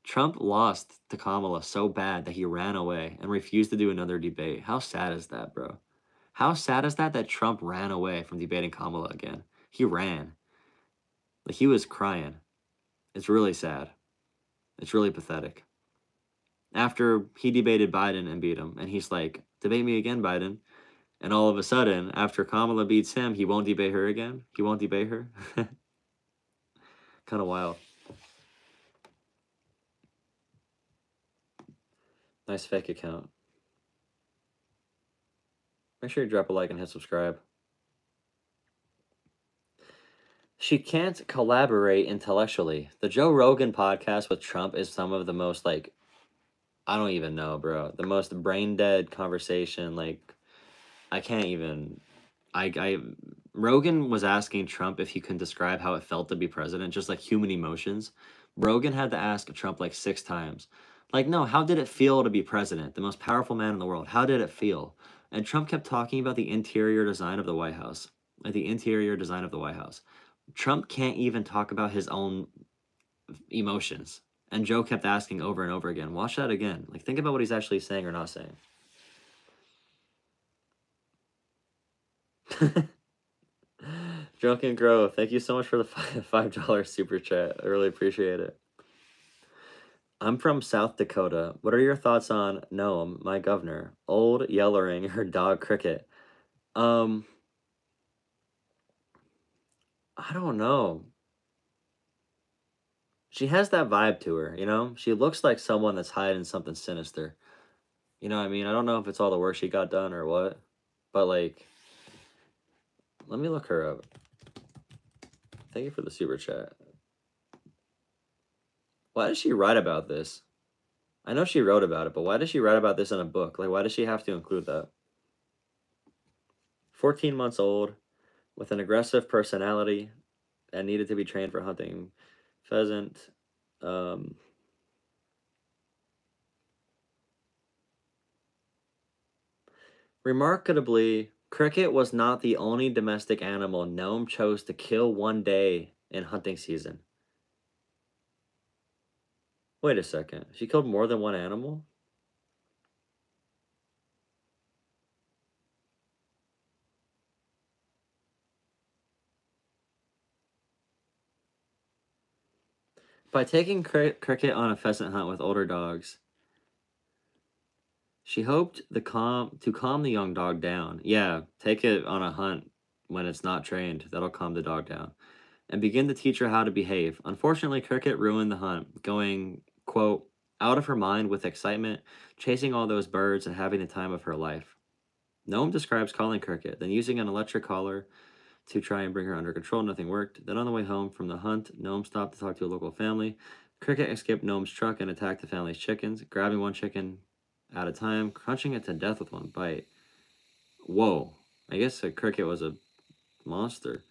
Trump lost to Kamala so bad that he ran away and refused to do another debate. How sad is that, bro? How sad is that Trump ran away from debating Kamala again? He ran. Like, he was crying. It's really sad. It's really pathetic. After he debated Biden and beat him, and he's like, debate me again, Biden. And all of a sudden, after Kamala beats him, he won't debate her again? He won't debate her? Kind of wild. Nice fake account. Make sure you drop a like and hit subscribe. She can't collaborate intellectually. The Joe Rogan podcast with Trump is some of the most, like, I don't even know, bro. The most brain-dead conversation, like, I can't even... Rogan was asking Trump if he can describe how it felt to be president, just like human emotions. Rogan had to ask Trump like 6 times. Like, no, how did it feel to be president? The most powerful man in the world. How did it feel? And Trump kept talking about the interior design of the White House. Like, the interior design of the White House. Trump can't even talk about his own emotions. And Joe kept asking over and over again, watch that again. Like, think about what he's actually saying or not saying. Drunken Grove, thank you so much for the $5 super chat. I really appreciate it. I'm from South Dakota. What are your thoughts on Noam, my governor? Old, yellering, her dog Cricket. I don't know. She has that vibe to her, you know? She looks like someone that's hiding something sinister. You know what I mean? I don't know if it's all the work she got done or what. But, like, let me look her up. Thank you for the super chat. Why did she write about this? I know she wrote about it, but why did she write about this in a book? Like, why does she have to include that? 14 months old, with an aggressive personality, and needed to be trained for hunting pheasant. Remarkably, Cricket was not the only domestic animal Noam chose to kill one day in hunting season. Wait a second. She killed more than one animal? By taking Cricket on a pheasant hunt with older dogs, she hoped to calm the young dog down. Yeah, take it on a hunt when it's not trained. That'll calm the dog down. And begin to teach her how to behave. Unfortunately, Cricket ruined the hunt, going, quote, out of her mind with excitement, chasing all those birds and having the time of her life. Noam describes calling Cricket, then using an electric collar to try and bring her under control. Nothing worked. Then on the way home from the hunt, Noam stopped to talk to a local family. Cricket escaped Noam's truck and attacked the family's chickens, grabbing one chicken at a time, crunching it to death with one bite. Whoa. I guess a cricket was a monster.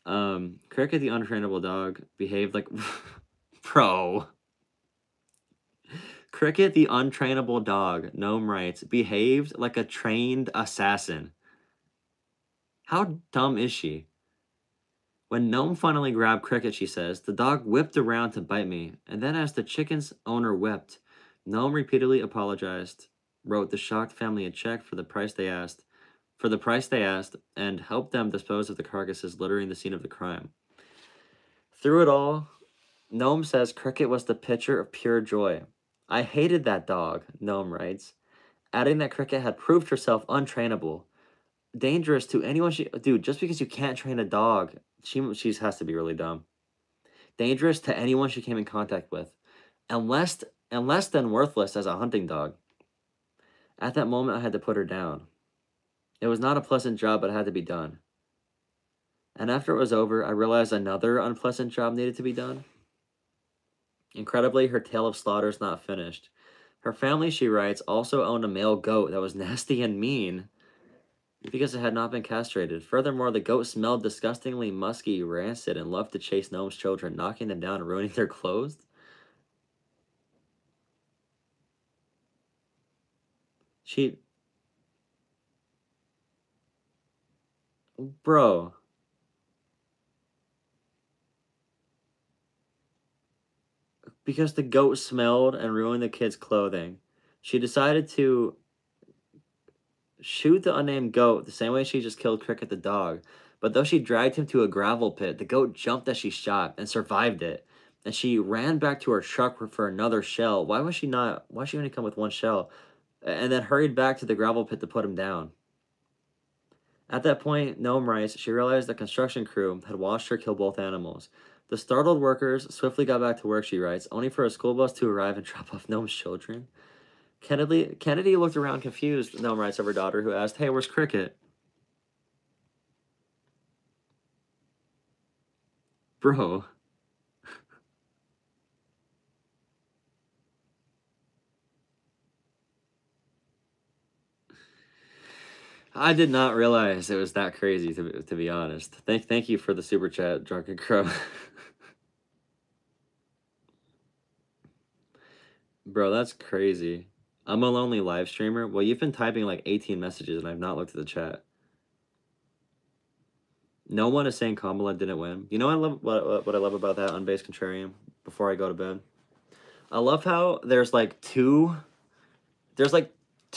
Cricket the untrainable dog behaved like... Bro. Cricket the untrainable dog, Noam writes, behaved like a trained assassin. How dumb is she? When Noam finally grabbed Cricket, she says, the dog whipped around to bite me, and then as the chicken's owner wept, Noam repeatedly apologized, wrote the shocked family a check for the price they asked, and helped them dispose of the carcasses littering the scene of the crime. Through it all, Noam says Cricket was the picture of pure joy. I hated that dog, Noam writes, adding that Cricket had proved herself untrainable, dangerous to anyone dude, just because you can't train a dog, she has to be really dumb. Dangerous to anyone she came in contact with, and less than worthless as a hunting dog. At that moment, I had to put her down. It was not a pleasant job, but it had to be done. And after it was over, I realized another unpleasant job needed to be done. Incredibly, her tale of slaughter is not finished. Her family, she writes, also owned a male goat that was nasty and mean because it had not been castrated. Furthermore, the goat smelled disgustingly musky, rancid, and loved to chase Noam's children, knocking them down and ruining their clothes. Bro. Because the goat smelled and ruined the kid's clothing, she decided to shoot the unnamed goat the same way she just killed Cricket the dog. But though she dragged him to a gravel pit, the goat jumped as she shot and survived it. And she ran back to her truck for another shell. Why she only come with one shell? And then hurried back to the gravel pit to put him down. At that point, Noam writes, she realized the construction crew had watched her kill both animals. The startled workers swiftly got back to work, she writes, only for a school bus to arrive and drop off Noam's children. Kennedy looked around confused, Noam writes of her daughter, who asked, hey, where's Cricket? Bro. I did not realize it was that crazy, to be honest. Thank you for the super chat, Drunken Crow. Bro, that's crazy. I'm a lonely live streamer. Well, you've been typing like 18 messages and I've not looked at the chat. No one is saying Kamala didn't win. You know what I love about that unbased contrarian before I go to bed? I love how there's like two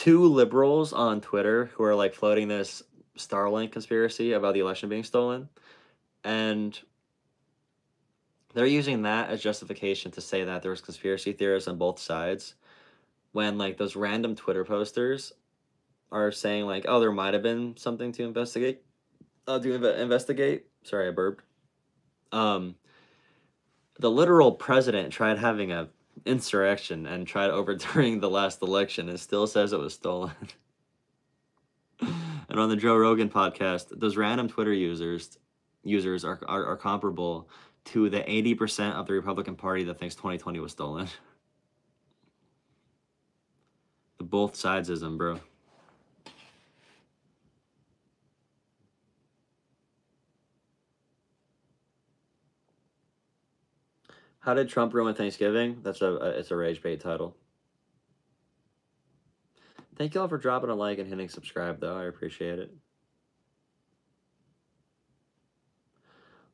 liberals on Twitter who are like floating this Starlink conspiracy about the election being stolen, and they're using that as justification to say that there's conspiracy theorists on both sides, when like those random Twitter posters are saying like, oh, there might have been something to investigate. Investigate. Sorry, I burped. The literal president tried having a insurrection and tried overturning the last election and still says it was stolen. And on the Joe Rogan podcast, those random Twitter users are comparable to the 80% of the Republican Party that thinks 2020 was stolen. The both sidesism, bro. How did Trump ruin Thanksgiving? It's a rage bait title. Thank you all for dropping a like and hitting subscribe, though. I appreciate it.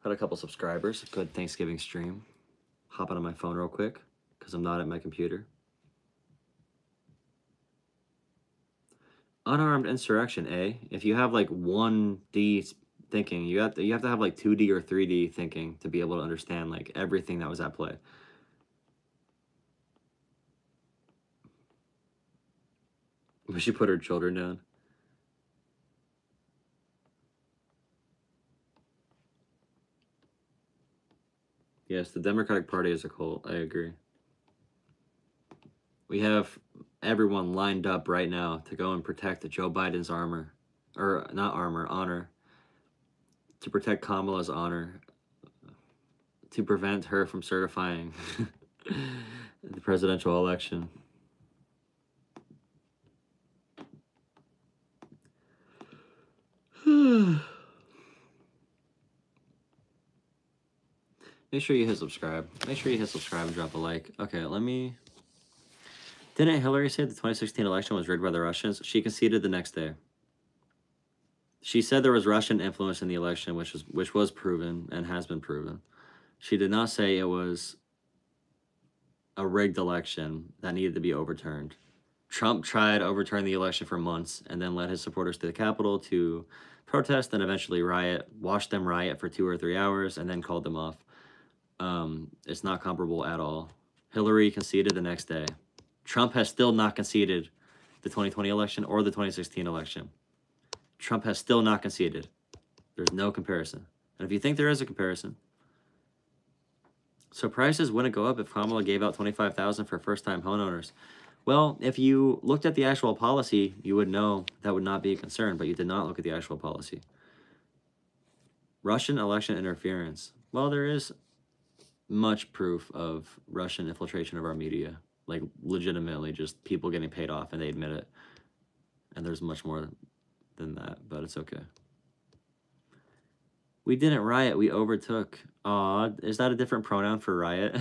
Had a couple subscribers. Good Thanksgiving stream. Hop on my phone real quick because I'm not at my computer. Unarmed insurrection, eh? If you have like 1D thinking, you have to have like 2D or 3D thinking to be able to understand like everything that was at play. But she put her children down. Yes, the Democratic Party is a cult. I agree. We have everyone lined up right now to go and protect Joe Biden's honor. To protect Kamala's honor. To prevent her from certifying the presidential election. Make sure you hit subscribe. Make sure you hit subscribe and drop a like. Okay, let me... Didn't Hillary say the 2016 election was rigged by the Russians? She conceded the next day. She said there was Russian influence in the election, which was proven and has been proven. She did not say it was a rigged election that needed to be overturned. Trump tried to overturn the election for months and then led his supporters to the Capitol to protest and eventually riot, watched them riot for 2 or 3 hours, and then called them off. It's not comparable at all. Hillary conceded the next day. Trump has still not conceded the 2020 election or the 2016 election. Trump has still not conceded. There's no comparison. And if you think there is a comparison, so prices wouldn't go up if Kamala gave out $25,000 for first-time homeowners. Well, if you looked at the actual policy, you would know that would not be a concern, but you did not look at the actual policy. Russian election interference. Well, there is much proof of Russian infiltration of our media. Like, legitimately, just people getting paid off, and they admit it. And there's much more than that, but it's okay. We didn't riot, we overtook. Aw, is that a different pronoun for riot?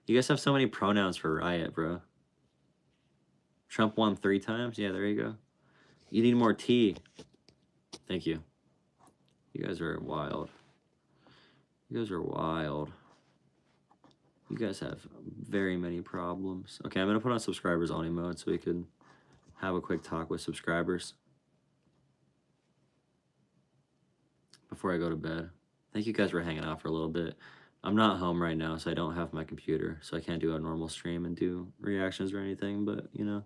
You guys have so many pronouns for riot, bro. Trump won 3 times? Yeah, there you go. You need more tea. Thank you. You guys are wild. You guys are wild. You guys have very many problems. Okay, I'm going to put on subscribers only mode so we can have a quick talk with subscribers before I go to bed. Thank you guys for hanging out for a little bit. I'm not home right now, so I don't have my computer, so I can't do a normal stream and do reactions or anything, but, you know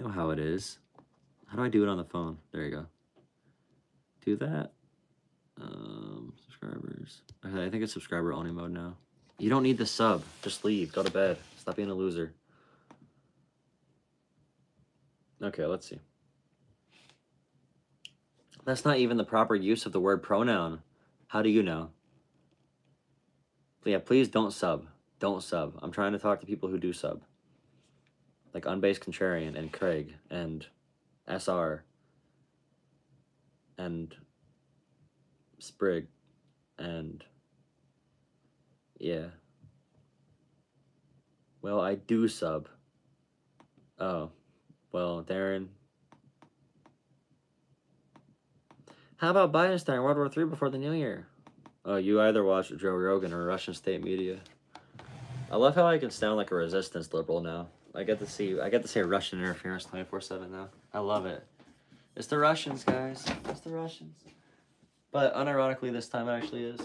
how it is. How do I do it on the phone? There you go. Do that. Subscribers. Okay, I think it's subscriber only mode now. You don't need the sub. Just leave. Go to bed. Stop being a loser. Okay, let's see. That's not even the proper use of the word pronoun. How do you know? Yeah, please don't sub. Don't sub. I'm trying to talk to people who do sub. Like Unbased Contrarian and Craig and SR and Sprig and yeah. Well, I do sub. Oh, well, Darren. How about Biden starting World War III before the new year? Oh, you either watch Joe Rogan or Russian state media. I love how I can sound like a resistance liberal now. I get to say Russian interference 24/7 now. I love it. It's the Russians, guys. It's the Russians. But unironically, this time it actually is.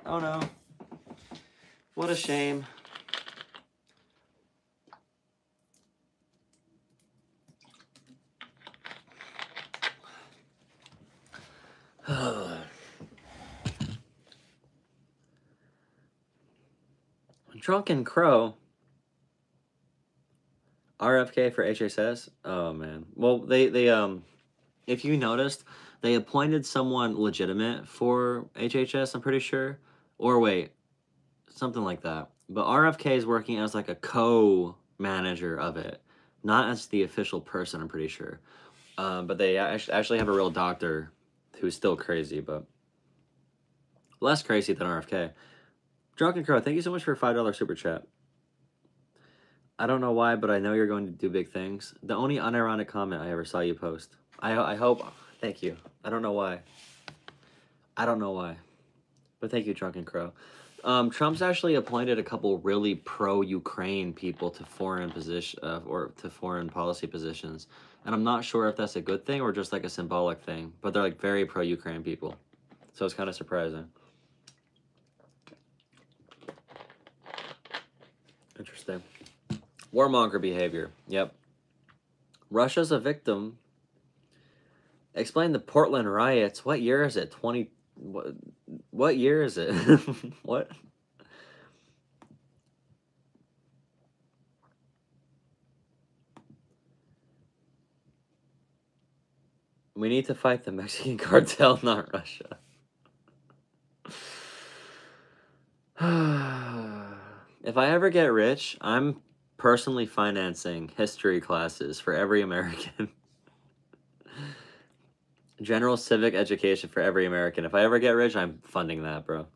Oh no. What a shame. Drunken Crow. RFK for HSS? Oh man. Well, they if you noticed, they appointed someone legitimate for HHS, I'm pretty sure. Or wait, something like that. But RFK is working as like a co-manager of it, not as the official person, I'm pretty sure. But they actually have a real doctor who's still crazy, but less crazy than RFK. Drunken Crow, thank you so much for a $5 super chat. I don't know why, but I know you're going to do big things. The only unironic comment I ever saw you post. I hope. Thank you. I don't know why. I don't know why. But thank you, Drunken Crow. Trump's actually appointed a couple really pro-Ukraine people to foreign position or to foreign policy positions, and I'm not sure if that's a good thing or just like a symbolic thing. But they're like very pro-Ukraine people, so it's kind of surprising. Interesting. Warmonger behavior. Yep. Russia's a victim. Explain the Portland riots. What year is it? What year is it? What? We need to fight the Mexican cartel, not Russia. If I ever get rich, I'm personally financing history classes for every American. General civic education for every American. If I ever get rich, I'm funding that, bro.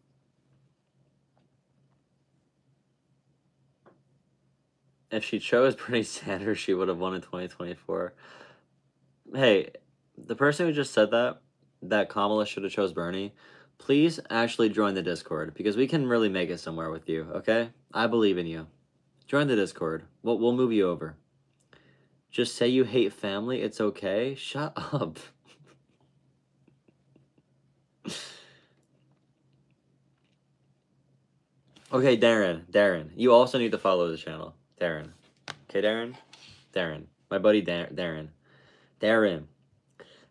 If she chose Bernie Sanders, she would have won in 2024. Hey, the person who just said that Kamala should have chose Bernie, please actually join the Discord, because we can really make it somewhere with you, okay? I believe in you. Join the Discord. We'll move you over. Just say you hate family. It's okay. Shut up. Okay, Darren. You also need to follow the channel. Darren. Okay, Darren. My buddy Darren.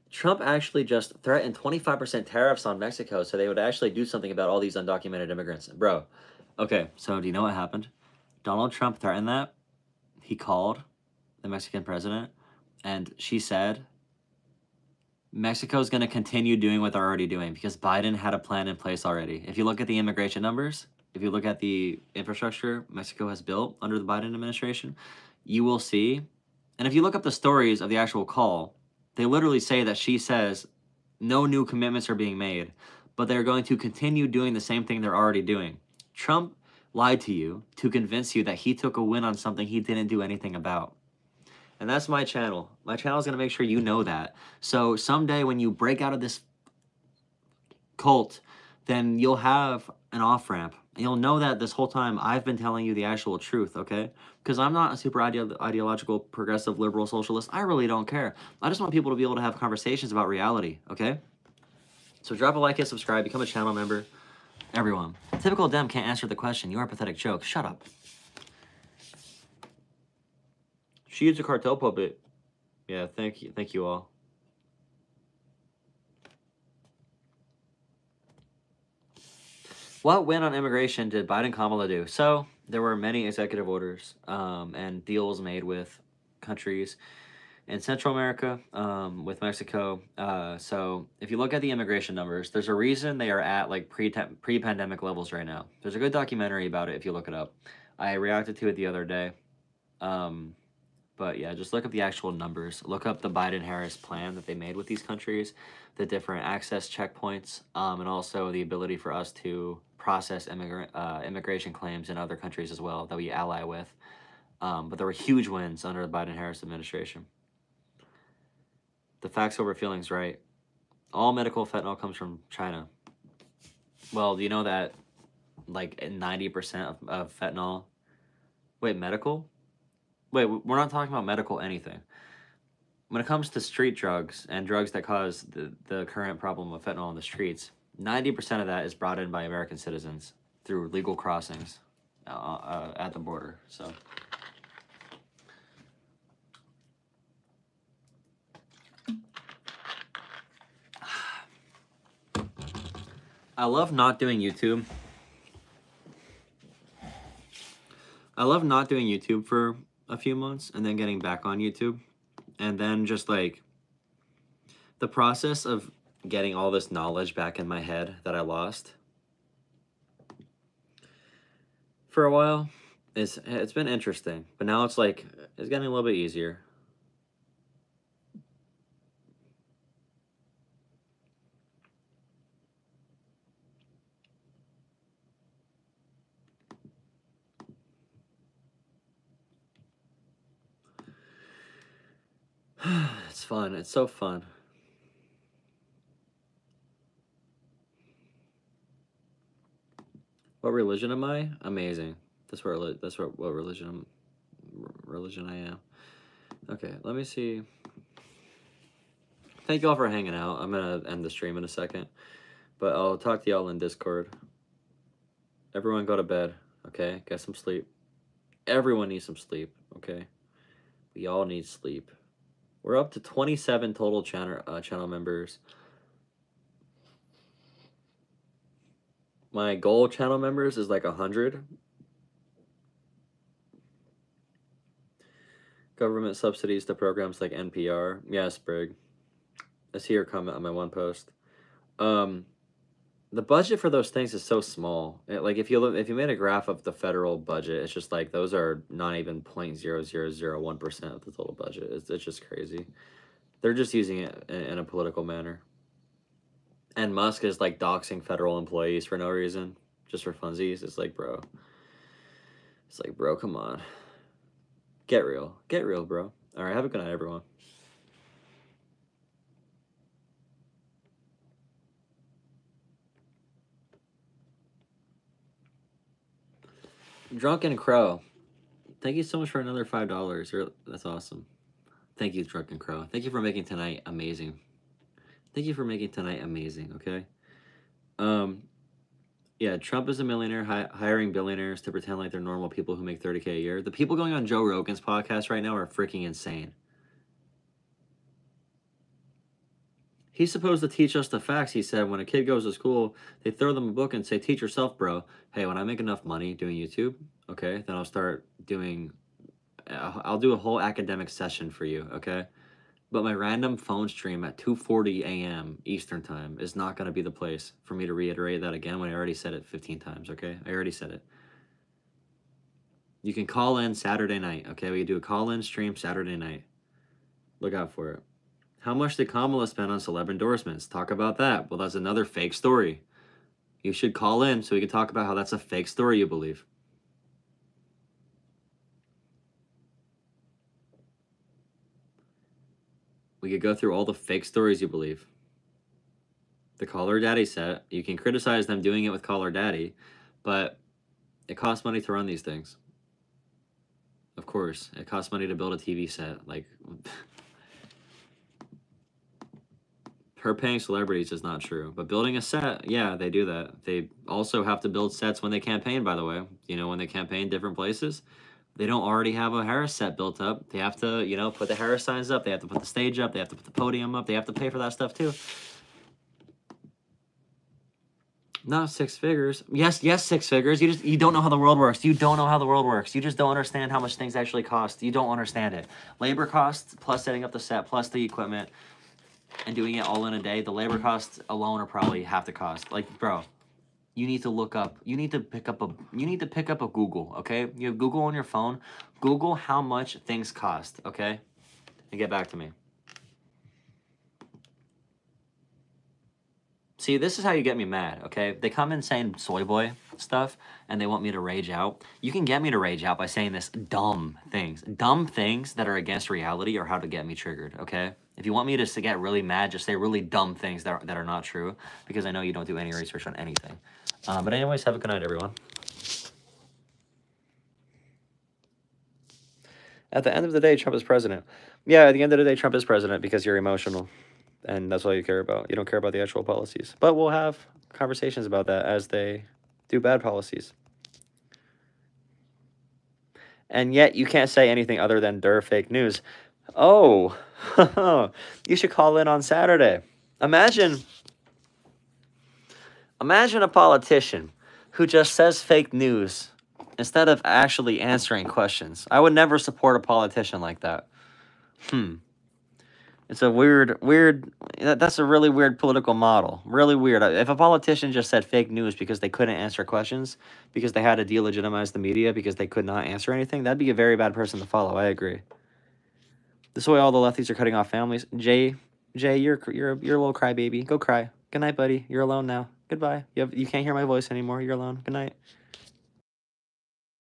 Trump actually just threatened 25% tariffs on Mexico, so they would actually do something about all these undocumented immigrants. Bro, okay, so do you know what happened? Donald Trump threatened that. He called the Mexican president, and she said, Mexico's going to continue doing what they're already doing because Biden had a plan in place already. If you look at the immigration numbers, if you look at the infrastructure Mexico has built under the Biden administration, you will see, and if you look up the stories of the actual call, they literally say that she says no new commitments are being made, but they're going to continue doing the same thing they're already doing. Trump lied to you to convince you that he took a win on something he didn't do anything about. And that's my channel. My channel is going to make sure you know that. So someday when you break out of this cult, then you'll have an off-ramp. You'll know that this whole time I've been telling you the actual truth, okay? Because I'm not a super ideological, progressive, liberal, socialist. I really don't care. I just want people to be able to have conversations about reality, okay? So drop a like and subscribe. Become a channel member. Everyone. Typical Dem can't answer the question. You are a pathetic joke. Shut up. She is a cartel puppet. Yeah, thank you. Thank you all. What win on immigration did Biden Kamala do? So there were many executive orders and deals made with countries in Central America, with Mexico. So if you look at the immigration numbers, there's a reason they are at like pre-pandemic levels right now. There's a good documentary about it if you look it up. I reacted to it the other day. But yeah, just look up the actual numbers. Look up the Biden-Harris plan that they made with these countries, the different access checkpoints, and also the ability for us to process immigration claims in other countries as well that we ally with. But there were huge wins under the Biden-Harris administration. The facts over feelings, right? All medical fentanyl comes from China. Well, do you know that like 90% of fentanyl Wait, medical? Wait, we're not talking about medical anything. When it comes to street drugs and drugs that cause the current problem of fentanyl in the streets, 90% of that is brought in by American citizens through legal crossings at the border. So I love not doing YouTube. I love not doing YouTube for a few months and then getting back on YouTube. And then just like the process of getting all this knowledge back in my head that I lost for a while, it's been interesting. But now it's like, it's getting a little bit easier. It's fun. It's so fun. What religion am I? Amazing. That's what religion I am. Okay, let me see. Thank you all for hanging out. I'm gonna end the stream in a second, but I'll talk to y'all in Discord. Everyone go to bed, okay? Get some sleep. Everyone needs some sleep, okay? We all need sleep. We're up to 27 total channel members. My goal channel members is like 100. Government subsidies to programs like NPR. Yeah, Sprig. I see your comment on my one post. The budget for those things is so small. Like if you made a graph of the federal budget, it's just like those are not even 0.0001% of the total budget. It's just crazy. They're just using it in a political manner. And Musk is like doxing federal employees for no reason, just for funsies. It's like, bro. It's like, bro, come on. Get real. Get real, bro. All right, have a good night, everyone. Drunken Crow. Thank you so much for another $5. That's awesome. Thank you, Drunken Crow. Thank you for making tonight amazing. Thank you for making tonight amazing, okay? Yeah, Trump is a millionaire hiring billionaires to pretend like they're normal people who make $30K a year. The people going on Joe Rogan's podcast right now are freaking insane. He's supposed to teach us the facts. He said when a kid goes to school, they throw them a book and say, teach yourself, bro. Hey, when I make enough money doing YouTube, okay, then I'll start doing, I'll do a whole academic session for you, okay? But my random phone stream at 2:40 a.m. Eastern time is not going to be the place for me to reiterate that again when I already said it 15 times, okay? I already said it. You can call in Saturday night, okay? We can do a call-in stream Saturday night. Look out for it. How much did Kamala spend on celeb endorsements? Talk about that. Well, that's another fake story. You should call in so we can talk about how that's a fake story you believe. We could go through all the fake stories you believe. The Call Her Daddy set. You can criticize them doing it with Call Her Daddy, but it costs money to run these things. Of course, it costs money to build a TV set. Like, her paying celebrities is not true. But building a set, yeah, they do that. They also have to build sets when they campaign, by the way. You know, when they campaign different places, they don't already have a Harris set built up. They have to, you know, put the Harris signs up. They have to put the stage up. They have to put the podium up. They have to pay for that stuff, too. Not 6 figures. Yes, 6 figures. You don't know how the world works. You don't know how the world works. You just don't understand how much things actually cost. You don't understand it. Labor costs, plus setting up the set, plus the equipment, and doing it all in a day. The labor costs alone are probably half the cost. Like, bro, you need to look up. You need to pick up a Google, okay? You have Google on your phone. Google how much things cost, okay? And get back to me. See, this is how you get me mad, okay? They come in saying soy boy stuff, and they want me to rage out. You can get me to rage out by saying this dumb things. Dumb things that are against reality are how to get me triggered, okay? If you want me to get really mad, just say really dumb things that are not true, because I know you don't do any research on anything. But anyways, have a good night, everyone. At the end of the day, Trump is president. Yeah, at the end of the day, Trump is president because you're emotional. And that's all you care about. You don't care about the actual policies. But we'll have conversations about that as they do bad policies. And yet you can't say anything other than fake news. Oh, you should call in on Saturday. Imagine a politician who just says fake news instead of actually answering questions. I would never support a politician like that. It's a weird, that's a really weird political model. Really weird. If a politician just said fake news because they couldn't answer questions, because they had to delegitimize the media, because they could not answer anything, that'd be a very bad person to follow. I agree. This way all the lefties are cutting off families. Jay, you're a little crybaby. Go cry. Good night, buddy. You're alone now. Goodbye. You can't hear my voice anymore. You're alone. Good night.